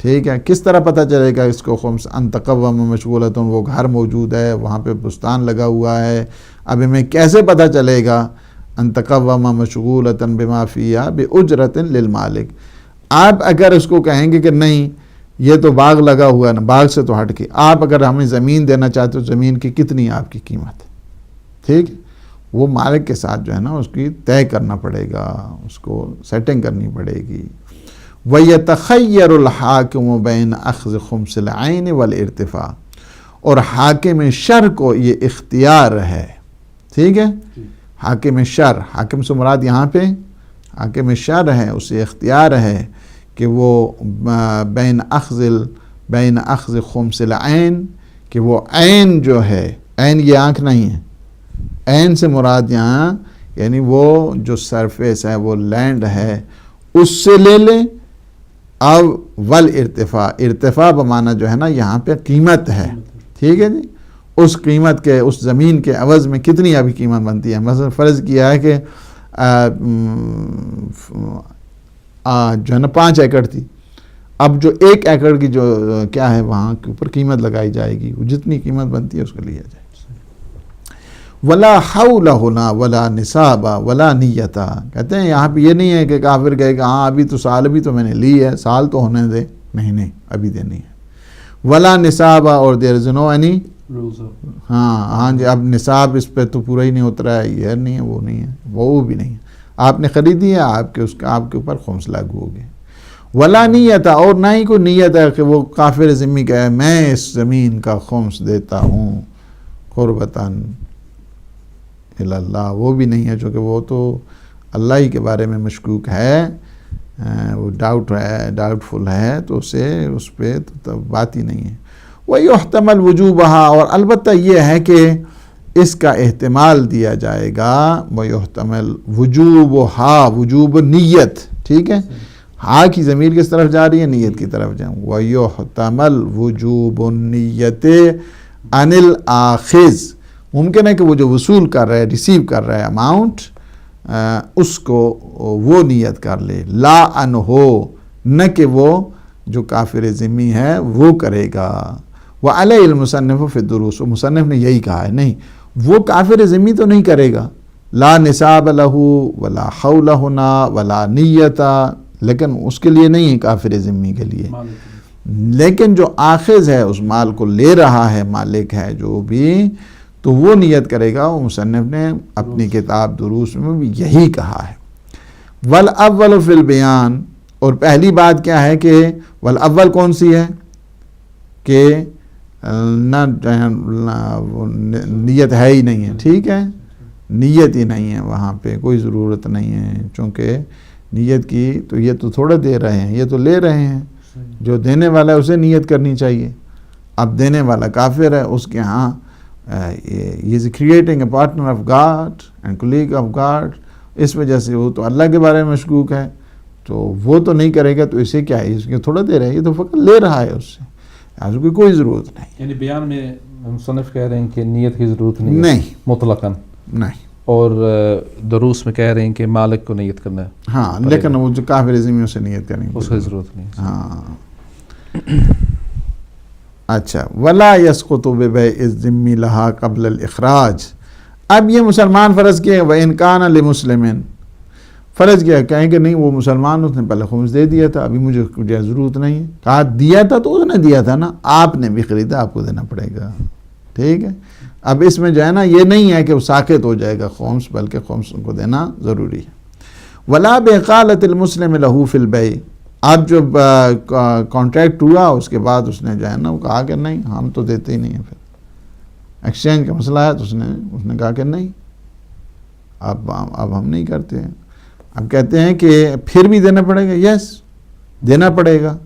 ٹھیک ہے، کس طرح پتہ چلے گا اس کو خمس، ان تقوم مشغولۃ، وہ گھر موجود ہے، وہاں پہ بستان لگا ہوا ہے، اب ہمیں کیسے پتہ چلے گا، ان تقوم مشغولۃ بما فیہا باجرۃ للمالک، آپ اگر اس کو کہیں گے کہ نہیں یہ تو باغ لگا ہوا ہے نا، باغ سے تو ہٹ کے آپ اگر ہمیں زمین دینا چاہتے ہو، زمین کی کتنی آپ کی قیمت ہے، ٹھیک، وہ مالک کے ساتھ جو ہے نا اس کی طے کرنا پڑے گا، اس کو سیٹنگ کرنی پڑے گی۔ وَيَتَخَيَّرُ الْحَاكِمُ بَيْنَ أَخْذِ خُمْسِ الْعَيْنِ وَالْإِرْتِفَاعِ، اور حاکم شر کو یہ اختیار ہے، ٹھیک ہے، حاکم شر، حاکم سے مراد یہاں پہ حاکم شر ہے، اسے اختیار ہے کہ وہ بین اخذ خمس العین، کہ وہ عین جو ہے، عین یہ آنکھ نہیں ہے، عین سے مراد یہاں یعنی وہ جو سرفیس ہے، وہ لینڈ ہے، اس سے لے لیں، اب والارتفاع، ارتفاع بمانا جو ہے نا یہاں پہ قیمت ہے، ٹھیک ہے جی، اس قیمت کے، اس زمین کے عوض میں کتنی ابھی قیمت بنتی ہے، مثلا فرض کیا ہے کہ جو ہے نا 5 ایکڑ تھی، اب جو 1 ایکڑ کی جو کیا ہے وہاں کے اوپر قیمت لگائی جائے گی، وہ جتنی قیمت بنتی ہے اس کو لیا جائے۔ ولا حول ہونا ولا نصاب ولا نیتا، کہتے ہیں یہاں پہ یہ نہیں ہے کہ کافر کہے کہ ہاں ابھی تو سال بھی تو میں نے لی ہے، سال تو ہونے دے، نہیں ابھی دینی ہے۔ ولا نصاب، اور دیر از نو اینی، ہاں جی، اب نصاب اس پہ تو پورا ہی نہیں اترا ہے، یہ نہیں ہے، وہ نہیں ہے، وہ بھی نہیں ہے، آپ نے خریدی ہے، آپ کے اوپر خمس لاگو ہو گئے۔ ولا نیتا، اور نہ ہی کوئی نیت ہے کہ وہ کافر ذمہ کہے میں اس زمین کا خمس دیتا ہوں قربتاً اللہ، وہ بھی نہیں ہے، چونکہ وہ تو اللہ ہی کے بارے میں مشکوک ہے، وہ ڈاؤٹ فل ہے، تو اسے اس پہ تو بات ہی نہیں ہے۔ وَيُحْتَمَلْ وُجُوبَهَا، اور البتہ یہ ہے کہ اس کا احتمال دیا جائے گا، وَيُحْتَمَلْ وجوب نیت، ٹھیک ہے، ہاں کی ضمیر کس طرف جا رہی ہے؟ نیت کی طرف جائیں، وَيُحْتَمَلْ وجوب النیت عن الآخذ، ممکن ہے کہ وہ جو وصول کر رہا ہے، ریسیو کر رہا ہے اماؤنٹ، اس کو وہ نیت کر لے، لا ان ہو، نہ کہ وہ جو کافر ذمہ ہے وہ کرے گا۔ وعلیہ المصنف فی الدروس، مصنف نے یہی کہا ہے، نہیں وہ کافر ذمہ تو نہیں کرے گا، لا نصاب لہ ولا حول ہنا ولا نیتا، لیکن اس کے لیے نہیں ہے کافر ذمہ کے لیے، لیکن جو آخذ ہے اس مال کو لے رہا ہے، مالک ہے جو بھی، تو وہ نیت کرے گا۔ وہ مصنف نے اپنی کتاب دروس میں بھی یہی کہا ہے۔ والاول فی البیان، اور پہلی بات کیا ہے کہ والاول کون سی ہے کہ نہ نیت ہے ہی نہیں ہے، ٹھیک ہے، نیت ہی نہیں ہے، وہاں پہ کوئی ضرورت نہیں ہے، چونکہ نیت کی تو یہ تو تھوڑا دے رہے ہیں، یہ تو لے رہے ہیں، جو دینے والا ہے اسے نیت کرنی چاہیے۔ اب دینے والا کافر ہے، اس کے ہاں he is creating a partner of God and colleague of God، اس وجہ سے وہ تو اللہ کے بارے میں مشکوک ہے، تو وہ تو نہیں کرے گا، تو اسے کیا ہے، اس کے تھوڑا دے رہا ہے، یہ تو فقط لے رہا ہے اس سے، اس کی کوئی ضرورت نہیں۔ یعنی بیان میں مصنف کہہ رہے ہیں کہ نیت کی ضرورت نہیں ہے، نہیں مطلقاً نہیں، اور دروس میں کہہ رہے ہیں کہ مالک کو نیت کرنا ہے، ہاں، لیکن وہ جو کافر ذمہ سے نیت کریں گے اس کی ضرورت نہیں۔ ہاں اچھا، ولا یسقط ببیع الذم لها قبل الاخراج، اب یہ مسلمان فرض کیا وَإِنْ كَانَ لِمُسْلِمٍ، فرض کیا، کہیں کہ نہیں وہ مسلمان، اس نے پہلے خمس دے دیا تھا، ابھی مجھے ضرورت نہیں ہے، کہا دیا تھا تو اس نے دیا تھا نا، آپ نے بھی خریدا، آپ کو دینا پڑے گا، ٹھیک ہے۔ اب اس میں جو ہے نا یہ نہیں ہے کہ وہ ساقط ہو جائے گا خمس، بلکہ خمس کو دینا ضروری ہے۔ وَلَا بِإِقَالَةِ الْمُسْلِمِ لَهُ فِي الْبَيْعِ، اب جب کانٹریکٹ ہوا اس کے بعد اس نے جو ہے نا وہ کہا کہ نہیں ہم تو دیتے ہی نہیں ہیں، پھر ایکسچینج کا مسئلہ ہے تو اس نے کہا کہ نہیں اب ہم نہیں کرتے ہیں۔ اب کہتے ہیں کہ پھر بھی دینا پڑے گا، یس دینا پڑے گا،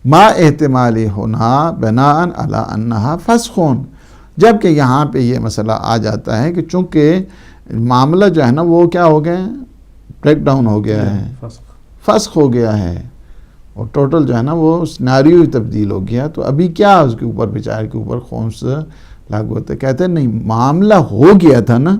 ما احتمالی ہونا بناء علی انہا فسخون، جبکہ یہاں پہ یہ مسئلہ آ جاتا ہے کہ چونکہ معاملہ جو ہے نا وہ کیا ہو گیا ہے، بریک ڈاؤن ہو گیا ہے، فسخ ہو گیا ہے، اور ٹوٹل جو ہے نا وہ سیناریو ہی تبدیل ہو گیا، تو ابھی کیا اس کے اوپر بیچارے کے اوپر خمس لاگو ہوتا ہے۔ کہتے ہیں نہیں معاملہ ہو گیا تھا نا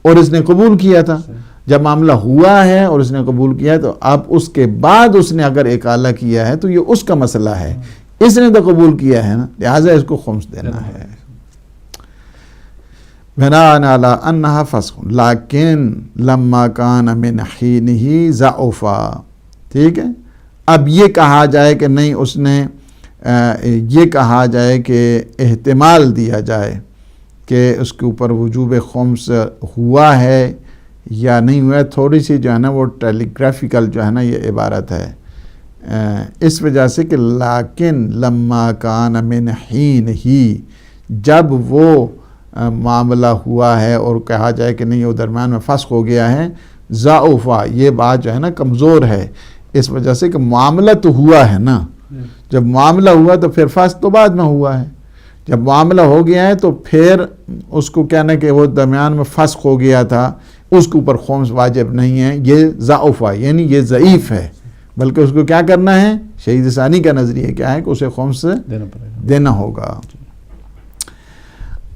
اور اس نے قبول کیا تھا، جب معاملہ ہوا ہے اور اس نے قبول کیا تو اب اس کے بعد اس نے اگر اکالہ کیا ہے تو یہ اس کا مسئلہ ہے، اس نے تو قبول کیا ہے نا، لہٰذا اس کو خمس دینا ہے۔ بناء علی انہا فسخ لیکن لما کان من حینہ ضعفا، ٹھیک ہے، اب یہ کہا جائے کہ نہیں، اس نے یہ کہا جائے کہ احتمال دیا جائے کہ اس کے اوپر وجوب خمس ہوا ہے یا نہیں ہوا ہے، تھوڑی سی جو ہے نا وہ ٹیلیگرافیکل جو ہے نا یہ عبارت ہے، اس وجہ سے کہ لیکن لما کان من حین ہی، جب وہ معاملہ ہوا ہے اور کہا جائے کہ نہیں وہ درمیان میں فسخ ہو گیا ہے، ضعفا، یہ بات جو ہے نا کمزور ہے، اس وجہ سے کہ معاملہ تو ہوا ہے نا، جب معاملہ ہوا تو پھر فسخ تو بعد میں ہوا ہے، جب معاملہ ہو گیا ہے تو پھر اس کو کہنا کہ وہ درمیان میں فسخ ہو گیا تھا، اس کے اوپر خمس واجب نہیں ہے، یہ ضعفا یعنی یہ ضعیف ہے، بلکہ اس کو کیا کرنا ہے، شہید ثانی کا نظریہ کیا ہے کہ اسے خمس دینا ہوگا۔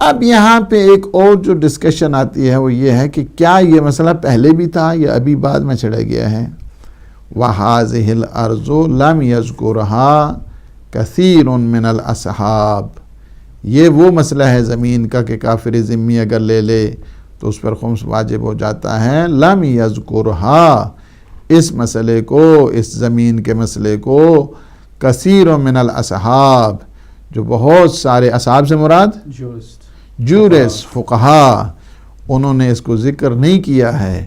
اب یہاں پہ ایک اور جو ڈسکشن آتی ہے وہ یہ ہے کہ کیا یہ مسئلہ پہلے بھی تھا یا ابھی بعد میں چڑھا گیا ہے۔ وَهَذِهِ الْأَرْضُ لَمْ يَذْكُرْهَا كَثِيرٌ مِّنَ الْأَصْحَابِ، یہ وہ مسئلہ ہے زمین کا کہ کافر ذمی اگر لے لے تو اس پر خمس واجب ہو جاتا ہے، لَمْ يَذْكُرْهَا، اس مسئلے کو، اس زمین کے مسئلے کو، كَثِيرٌ مِّنَ الْأَصْحَابِ، جو بہت سارے اصحاب سے مراد جورس فقہا، انہوں نے اس کو ذکر نہیں کیا ہے،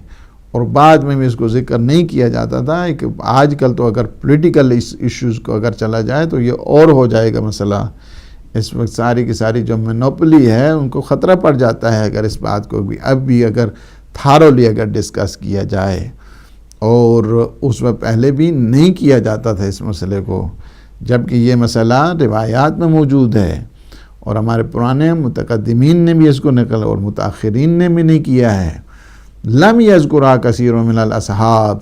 اور بعد میں بھی اس کو ذکر نہیں کیا جاتا تھا کہ آج کل تو اگر پولیٹیکل ایشوز کو اگر چلا جائے تو یہ اور ہو جائے گا مسئلہ، اس وقت ساری کی ساری جو مونوپلی ہے ان کو خطرہ پڑ جاتا ہے اگر اس بات کو بھی اب بھی اگر تھارولی اگر ڈسکس کیا جائے، اور اس وقت پہلے بھی نہیں کیا جاتا تھا اس مسئلے کو، جبکہ یہ مسئلہ روایات میں موجود ہے اور ہمارے پرانے متقدمین نے بھی اس کو نقل اور متاخرین نے بھی نہیں کیا ہے. لم یذکرھا کثیر من الاصحاب،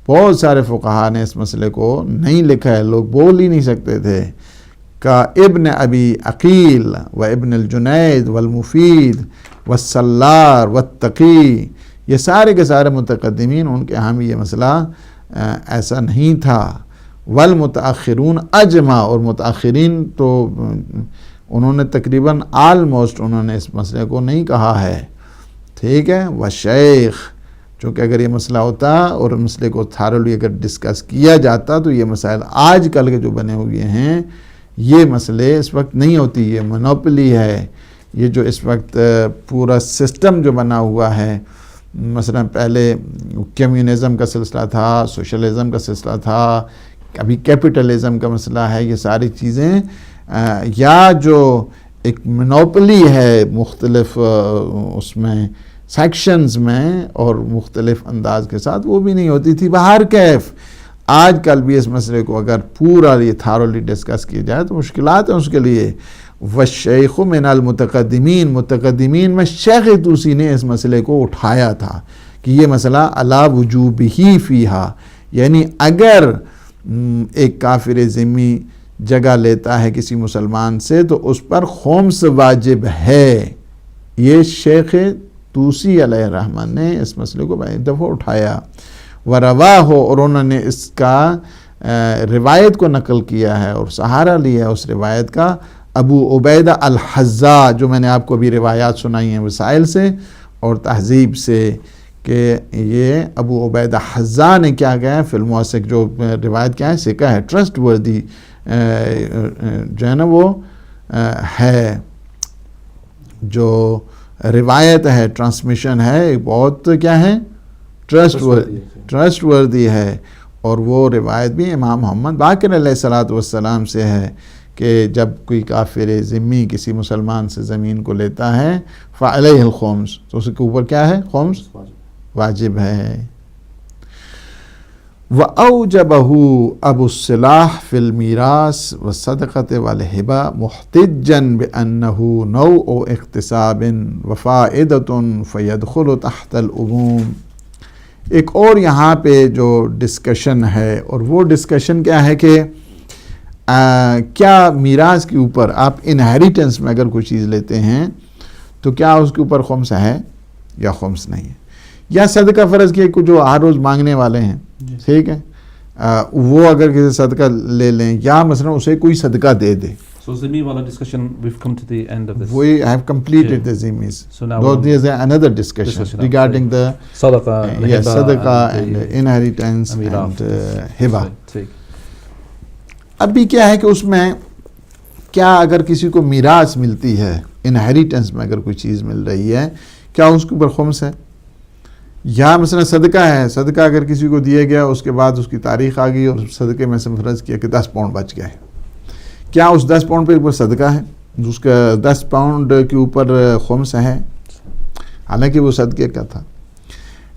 بہت سارے فقہا نے اس مسئلے کو نہیں لکھا ہے، لوگ بول ہی نہیں سکتے تھے. کا ابن ابی عقیل و ابن الجنید والمفید والسلار والتقی، یہ سارے کے سارے متقدمین ان کے ہاں بھی یہ مسئلہ ایسا نہیں تھا. والمتاخرون اجمع، اور متاخرین تو انہوں نے تقریباً آلموسٹ انہوں نے اس مسئلے کو نہیں کہا ہے. ٹھیک ہے. وشیخ، چونکہ اگر یہ مسئلہ ہوتا اور مسئلے کو تھارلی اگر ڈسکس کیا جاتا تو یہ مسائل آج کل کے جو بنے ہوئے ہیں یہ مسئلے اس وقت نہیں ہوتی. یہ مونوپلی ہے، یہ جو اس وقت پورا سسٹم جو بنا ہوا ہے، مثلا پہلے کمیونزم کا سلسلہ تھا، سوشلزم کا سلسلہ تھا، ابھی کیپٹلزم کا مسئلہ ہے. یہ ساری چیزیں یا جو ایک مونوپلی ہے مختلف اس میں سیکشنز میں اور مختلف انداز کے ساتھ، وہ بھی نہیں ہوتی تھی. بہر کیف آج کل بھی اس مسئلے کو اگر پورا یہ تھارولی ڈسکس کیا جائے تو مشکلات ہیں اس کے لیے. والشیخ من المتقدمین، متقدمین میں شیخ طوسی نے اس مسئلے کو اٹھایا تھا کہ یہ مسئلہ علی وجوبہ فیہا، یعنی اگر ایک کافر ذمہ جگہ لیتا ہے کسی مسلمان سے تو اس پر خمس واجب ہے. یہ شیخ طوسی علیہ الرحمن نے اس مسئلے کو ایک دفعہ اٹھایا. ورواہ، اور انہوں نے اس کا روایت کو نقل کیا ہے اور سہارا لیا ہے اس روایت کا ابو عبیدہ الحذا، جو میں نے آپ کو ابھی روایات سنائی ہیں وسائل سے اور تہذیب سے، کہ یہ ابو عبیدہ حذا نے کیا کہا ہے فی الموثق، جو روایت کیا ہے سکہ ہے، ٹرسٹ وردی جو ہے نا وہ ہے، جو روایت ہے، ٹرانسمیشن ہے، بہت کیا ہے ٹرسٹ وردی ہے. اور وہ روایت بھی امام محمد باقر علیہ السلام سے ہے کہ جب کوئی کافر ذمی کسی مسلمان سے زمین کو لیتا ہے فعلیہ الخمس، تو اس کے اوپر کیا ہے؟ خمس واجب ہے. وَأَوْجَبَهُ أَبُو الصِّلَاحِ فِي الْمِيرَاثِ وَالصَّدَقَةِ وَالْهِبَةِ مُحْتِجًّا بِأَنَّهُ نَوْعُ اِقْتِسَابٍ وَفَائِدَةٌ فَيَدْخُلُ تَحْتَ الْعُمُومِ. ایک اور یہاں پہ جو ڈسکشن ہے، اور وہ ڈسکشن کیا ہے کہ کیا میراث کے اوپر آپ انہیریٹنس میں اگر کوئی چیز لیتے ہیں تو کیا اس کے اوپر خمس ہے یا خمس نہیں ہے، یا صدقہ فرض کیا کہ جو ہر روز مانگنے والے ہیں، ٹھیک ہے، وہ اگر کسی صدقہ لے لیں یا مثلا اسے کوئی صدقہ دے دے. So Zimmi wala discussion, we've come to the end of this. We have completed the Zimmis. So now though there is another discussion regarding the Sadaqah, yes, Sadaqah and inheritance and hiba. اب بھی کیا ہے کہ اس میں کیا اگر کسی کو میراث ملتی ہے، انہیریٹنس میں اگر کوئی چیز مل رہی ہے، کیا اس کے اوپر خمس ہے؟ یا مثلا صدقہ ہے، صدقہ اگر کسی کو دیا گیا اس کے بعد اس کی تاریخ آ گئی اور صدقے میں سے فرض کیا کہ 10 پاؤنڈ بچ گیا ہے، کیا اس 10 پاؤنڈ پہ اوپر صدقہ ہے؟ اس کا 10 پاؤنڈ کے اوپر خمس ہے، حالانکہ وہ صدقے کا تھا.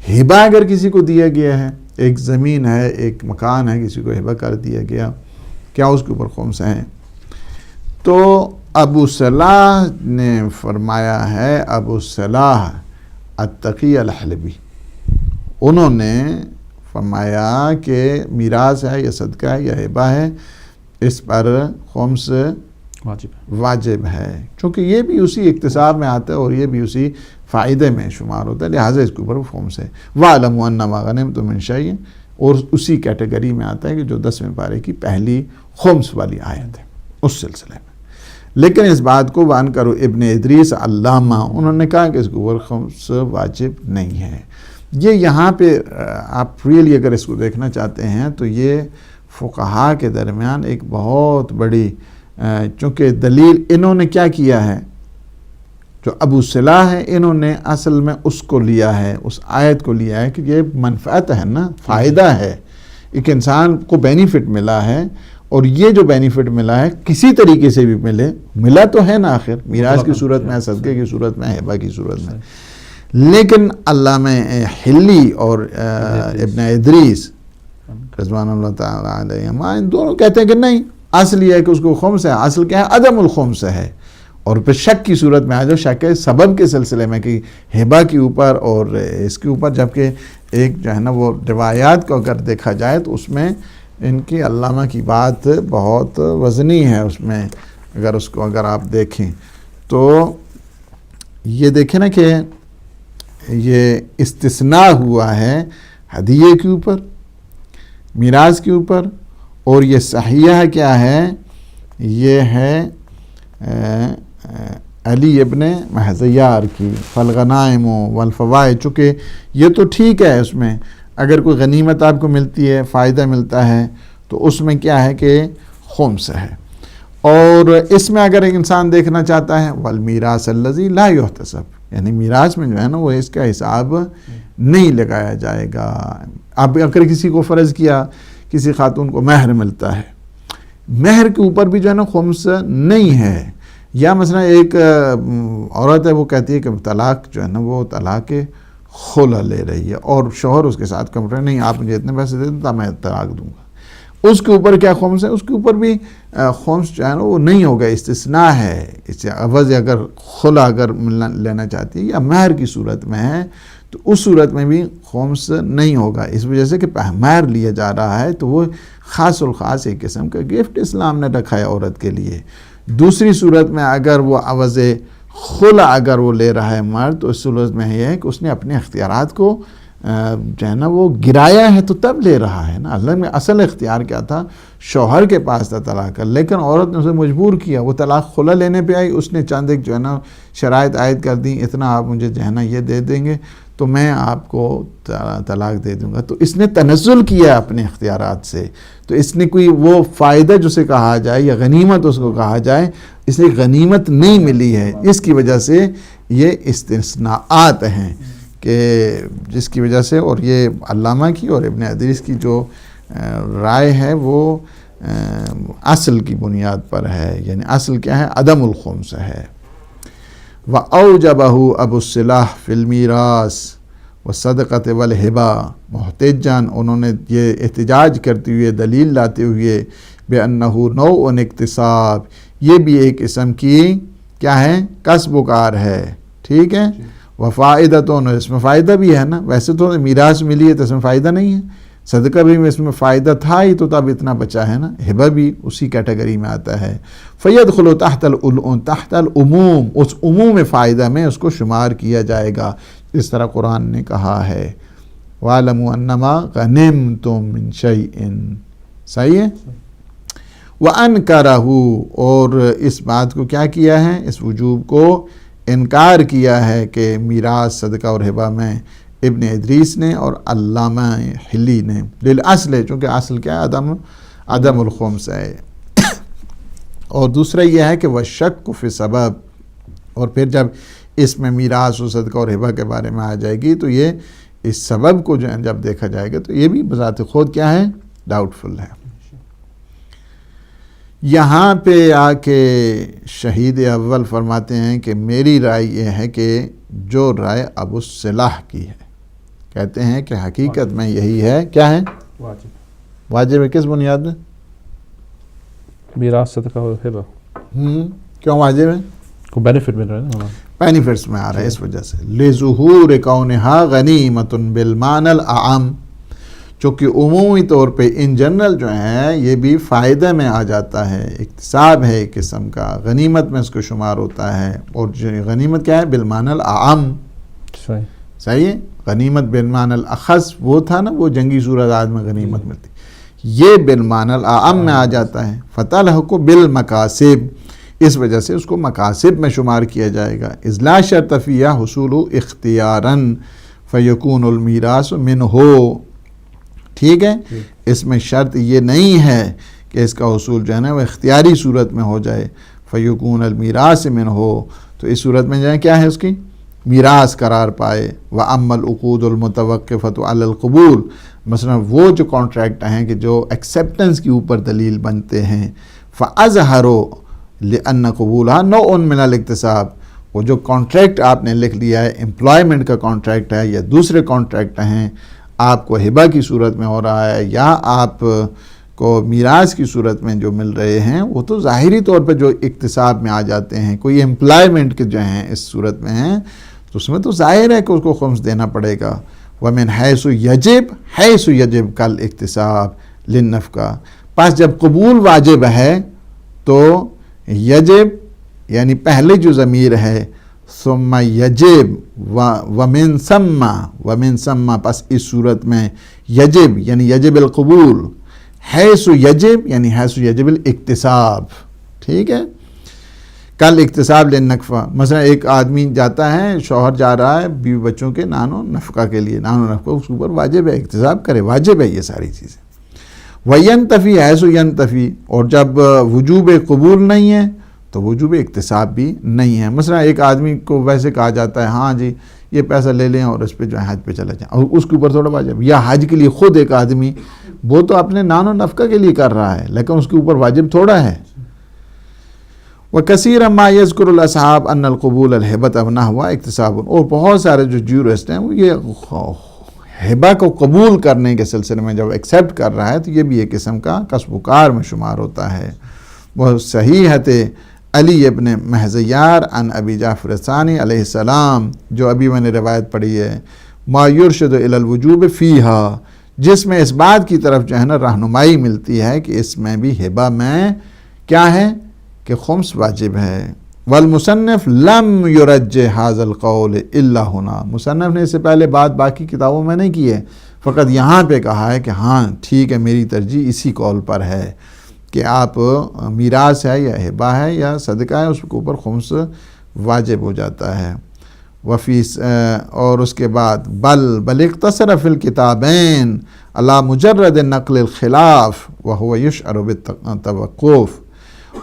ہبہ اگر کسی کو دیا گیا ہے، ایک زمین ہے، ایک مکان ہے، کسی کو ہبہ کر دیا گیا، کیا اس کے اوپر خمس ہے؟ تو ابو صلاح نے فرمایا ہے، ابو صلاح التقی الحلبی، انہوں نے فرمایا کہ میراث ہے یا صدقہ ہے یا ہبہ ہے، اس پر خمس واجب ہے، چونکہ یہ بھی اسی اقتصاب میں آتا ہے اور یہ بھی اسی فائدے میں شمار ہوتا ہے، لہٰذا اس کے اوپر خمس ہے. وَاعْلَمُوا أَنَّمَا غَنِمْتُم مِّن شَيْءٍ، اور اسی کیٹیگری میں آتا ہے کہ جو 10ویں پارے کی پہلی خمس والی آیت ہے اس سلسلے میں. لیکن اس بات کو بیان کرو ابن ادریس علامہ، انہوں نے کہا کہ اس کے اوپر خمس واجب نہیں ہے. یہ یہاں پہ آپ ریئلی اگر اس کو دیکھنا چاہتے ہیں تو یہ فقہا کے درمیان ایک بہت بڑی، چونکہ دلیل انہوں نے کیا کیا ہے، جو ابو صلاح ہے انہوں نے اصل میں اس کو لیا ہے، اس آیت کو لیا ہے کہ یہ منفعت ہے نا، فائدہ ہے، ایک انسان کو بینیفٹ ملا ہے، اور یہ جو بینیفٹ ملا ہے کسی طریقے سے بھی ملا تو ہے نا، آخر میراث کی صورت میں، صدقے کی صورت میں، ہبہ کی صورت میں. لیکن علامہ حلی اور ابن ادریس رضوان اللہ تعالیٰ علیہما، ان دونوں کہتے ہیں کہ نہیں، اصل یہ ہے کہ اس کو خمس ہے. اصل کیا ہے؟ عدم الخمس ہے. اور پھر شک کی صورت میں آ جاؤ، شک ہے سبب کے سلسلے میں کہ ہبہ کے اوپر اور اس کے اوپر، جبکہ ایک جو ہے نا وہ روایات کو اگر دیکھا جائے تو اس میں ان کی علامہ کی بات بہت وزنی ہے، اس میں اگر اس کو اگر آپ دیکھیں تو یہ دیکھیں نا کہ یہ استثناء ہوا ہے ہدیے کے اوپر، میراث کے اوپر، اور یہ صحیحہ کیا ہے، یہ ہے علی ابن محزیار کی فالغنائم والفوائد، چونکہ یہ تو ٹھیک ہے، اس میں اگر کوئی غنیمت آپ کو ملتی ہے، فائدہ ملتا ہے تو اس میں کیا ہے کہ خمس ہے، اور اس میں اگر ایک انسان دیکھنا چاہتا ہے والمیراث الذی لا یحتسب، یعنی میراث میں جو ہے نا وہ اس کا حساب نہیں لگایا جائے گا۔ اب اگر کسی کو فرض کیا کسی خاتون کو مہر ملتا ہے، مہر کے اوپر بھی جو ہے نا خمس نہیں ہے، یا مثلا ایک عورت ہے وہ کہتی ہے کہ طلاق جو ہے نا وہ طلاق خلا لے رہی ہے اور شوہر اس کے ساتھ کم رہے، نہیں آپ مجھے اتنے پیسے دے دیں تو میں طلاق دوں گا، اس کے اوپر کیا خمس ہے؟ اس کے اوپر بھی خمس جو ہے نا وہ نہیں ہوگا، استثناء ہے، اس سے عوض اگر خلا اگر لینا چاہتی ہے یا مہر کی صورت میں ہے تو اس صورت میں بھی خمس نہیں ہوگا، اس وجہ سے کہ مہر لیا جا رہا ہے تو وہ خاص الخاص ایک قسم کا گفٹ اسلام نے رکھا ہے عورت کے لیے۔ دوسری صورت میں اگر وہ عوض خلا اگر وہ لے رہا ہے مرد تو اس صورت میں یہ ہے کہ اس نے اپنے اختیارات کو جو ہے نا وہ گرایا ہے تو تب لے رہا ہے نا۔ اللہ میں اصل اختیار کیا تھا؟ شوہر کے پاس تھا طلاق کا، لیکن عورت نے اسے مجبور کیا، وہ طلاق خلا لینے پہ آئی، اس نے چند ایک جو ہے نا شرائط عائد کر دی، اتنا آپ مجھے جو ہے نا یہ دے دیں گے تو میں آپ کو طلاق دے دوں گا، تو اس نے تنزل کیا اپنے اختیارات سے، تو اس نے کوئی وہ فائدہ جسے کہا جائے یا غنیمت اس کو کہا جائے، اس نے غنیمت نہیں ملی ہے، اس کی وجہ سے یہ استثناءات ہیں کہ جس کی وجہ سے، اور یہ علامہ کی اور ابن ادریس کی جو رائے ہے وہ اصل کی بنیاد پر ہے، یعنی اصل کیا ہے؟ عدم الخمس ہے۔ وَأَوْجَبَهُ أَبُو الصِّلَاحِ فِي الْمِيرَاثِ وَالصَّدَقَةِ وَالْهِبَةِ محتجاً، انہوں نے یہ احتجاج کرتے ہوئے، دلیل لاتے ہوئے، بِأَنَّهُ نَوْعٌ اِکْتِسَاب، یہ بھی ایک قسم کی کیا ہے؟ کسب و کار ہے، ٹھیک ہے؟ وَفَائِدَةٌ، اس میں فائدہ بھی ہے نا، ویسے تو میراث ملی ہے تو اس میں فائدہ نہیں ہے، صدقہ بھی اس میں فائدہ تھا ہی تو تب اتنا بچا ہے نا، ہبہ بھی اسی کیٹیگری میں آتا ہے۔ فَيَدْخُلُ تحت العموم، اس عموم فائدہ میں اس کو شمار کیا جائے گا، اس طرح قرآن نے کہا ہے وَاعْلَمُوا أَنَّمَا غَنِمْتُم مِّن شَيْءٍ، صحیح ہے؟ وَأَنْكَرَهُ، اور اس بات کو کیا کیا ہے؟ اس وجوب کو انکار کیا ہے کہ میراث، صدقہ اور ہبہ میں ابن ادریس نے اور علامہ حلی نے، للأصل، چونکہ اصل کیا ہے؟ عدم الخمس ہے۔ اور دوسرا یہ ہے کہ وَالشَّكُّ فِي سبب، اور پھر جب اس میں میراث و صدقہ اور ہبہ کے بارے میں آ جائے گی تو یہ اس سبب کو جو ہے جب دیکھا جائے گا تو یہ بھی بذات خود کیا ہے؟ ڈاؤٹ فل ہے۔ یہاں پہ آ کے شہید اول فرماتے ہیں کہ میری رائے یہ ہے کہ جو رائے ابو الصلاح کی ہے، کہتے ہیں کہ حقیقت میں یہی ہے، کیا ہے؟ واجب ہے، کس بنیاد میں؟ میراث، صدقہ اور ہبہ۔ کیوں واجب ہے؟ کو بینیفٹ مل رہا ہے نا، بینیفٹس میں آ رہا ہے اس وجہ سے، لِظُهُورِ كَوْنِهَا غَنِيمَةٌ بِالْمَعْنَى الْأَعَمِّ، چونکہ عمومی طور پہ ان جنرل جو ہیں یہ بھی فائدہ میں آ جاتا ہے، اکتساب ہے ایک قسم کا، غنیمت میں اس کو شمار ہوتا ہے، اور غنیمت کیا ہے؟ بالمعنی العام، صحیح ہے؟ غنیمت بالمعنی الاخص وہ تھا نا، وہ جنگی صورتحال میں غنیمت ملتی، یہ بالمعنی العام میں آ جاتا ہے۔ فَتَلْحَقُ بِالْمَقَاسِبِ، اس وجہ سے اس کو مقاصد میں شمار کیا جائے گا۔ اِذْ لَا شَرْطَ فِيهَا حُصُولُ اخْتِيارًا فَيَكُونُ الْمِيرَاثُ مِنْهُ، ٹھیک ہے؟ اس میں شرط یہ نہیں ہے کہ اس کا حصول جو ہے نا وہ اختیاری صورت میں ہو جائے، فَيَكُونَ الْمِيرَاثُ مِنْهُ، تو اس صورت میں جو ہے کیا ہے؟ اس کی میراث قرار پائے۔ وَأَمَّا الْعُقُودُ الْمُتَوَقِّفَةُ عَلَى الْقُبُولِ، مثلا وہ جو کانٹریکٹ ہیں کہ جو ایکسیپٹنس کے اوپر دلیل بنتے ہیں، فَأَظْهَرُ لِأَنَّ قُبُولَهَا نَوْعٌ مِنَ الْاِکْتِسَاب، وہ جو کانٹریکٹ آپ نے لکھ لیا ہے، امپلائمنٹ کا کانٹریکٹ ہے یا دوسرے کانٹریکٹ ہیں، آپ کو ہبہ کی صورت میں ہو رہا ہے یا آپ کو میراث کی صورت میں جو مل رہے ہیں وہ تو ظاہری طور پہ جو اکتساب میں آ جاتے ہیں، کوئی امپلائمنٹ کے جو ہیں اس صورت میں ہیں تو اس میں تو ظاہر ہے کہ اس کو خمس دینا پڑے گا. وَمِنْ حَيْثُ يَجِبْ كَالْاِكْتِسَابِ لِلنَّفْقَةِ. پس جب قبول واجب ہے تو یجب یعنی پہلے جو ضمیر ہے ثم یجب ومن ثم پس اس صورت میں یجب یعنی یجب القبول، حیث یجب یعنی حیث یجب الاکتساب. ٹھیک ہے، کل اکتساب للنفقہ. مثلا ایک آدمی جاتا ہے، شوہر جا رہا ہے بیوی بچوں کے نان و نفقہ کے لیے، نان و نفقہ اس کے اوپر واجب ہے، اکتساب کرے، واجب ہے یہ ساری چیزیں. وینتفی حیث ینتفی، اور جب وجوب قبول نہیں ہے تو وجوب اکتساب بھی نہیں ہے. مثلا ایک آدمی کو ویسے کہا جاتا ہے ہاں جی یہ پیسہ لے لیں اور اس پہ جو ہے حج پہ چلا جائیں، اور اس کے اوپر تھوڑا واجب، یا حج کے لیے خود ایک آدمی وہ تو اپنے نان و نفقہ کے لیے کر رہا ہے لیکن اس کے اوپر واجب تھوڑا ہے. وَكَثِيرًا مَا يَذْكُرُ الْأَصْحَابُ أَنَّ الْقُبُولَ الْهِبَةَ وَنَحْوَهَا اِكْتِسَابٌ. اور بہت سارے جو جیورسٹ ہیں وہ یہ ہبہ کو قبول کرنے کے سلسلے میں جب ایکسیپٹ کر رہا ہے تو یہ بھی ایک قسم کا کسب و کار میں شمار ہوتا ہے. وہ صحیحت علی ابن محزیار عن ابی جعفر ثانی علیہ السلام، جو ابھی میں نے روایت پڑھی ہے، ما یرشد الی الوجوب فیہا، جس میں اس بات کی طرف جو ہے نا رہنمائی ملتی ہے کہ اس میں بھی ہبہ میں کیا ہے کہ خمس واجب ہے. والمصنف لم یرجح ھذا القول الا ہنا. مصنف نے اس سے پہلے بات باقی کتابوں میں نہیں کی ہے، فقط یہاں پہ کہا ہے کہ ہاں ٹھیک ہے میری ترجیح اسی قول پر ہے کہ آپ میراث ہے یا ہبہ ہے یا صدقہ ہے اس کے اوپر خمس واجب ہو جاتا ہے. وفی اور اس کے بعد بل اقتصر فی الکتابین علی مجرد نقل الخلاف وهو یشعر بالتوقف.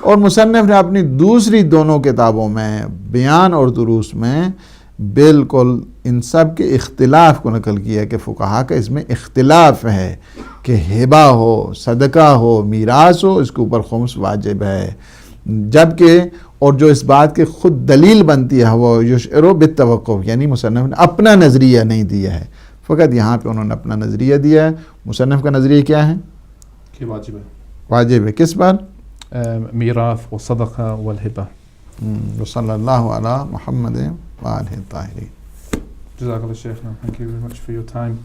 اور مصنف نے اپنی دوسری دونوں کتابوں میں بیان اور دروس میں بالکل ان سب کے اختلاف کو نقل کیا کہ فقہا کا اس میں اختلاف ہے کہ ہبہ ہو، صدقہ ہو، میراث ہو، اس کے اوپر خمس واجب ہے. جبکہ اور جو اس بات کے خود دلیل بنتی ہے وہ یشعر بالتوقف، یعنی مصنف نے اپنا نظریہ نہیں دیا ہے، فقط یہاں پہ انہوں نے اپنا نظریہ دیا ہے. مصنف کا نظریہ کیا ہے کہ واجب ہے. واجب ہے کس پر؟ میراث و صدقہ والہبہ. صلی اللہ علی محمد وآلہ الطاہرین. Jazakallah Shaykhna, thank you very much for your time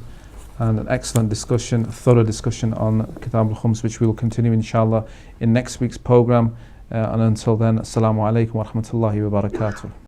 and an excellent discussion, a thorough discussion on Kitab al-Khums, which we will continue inshallah in next week's program. And until then, assalamu alaikum wa rahmatullahi wa barakatuh.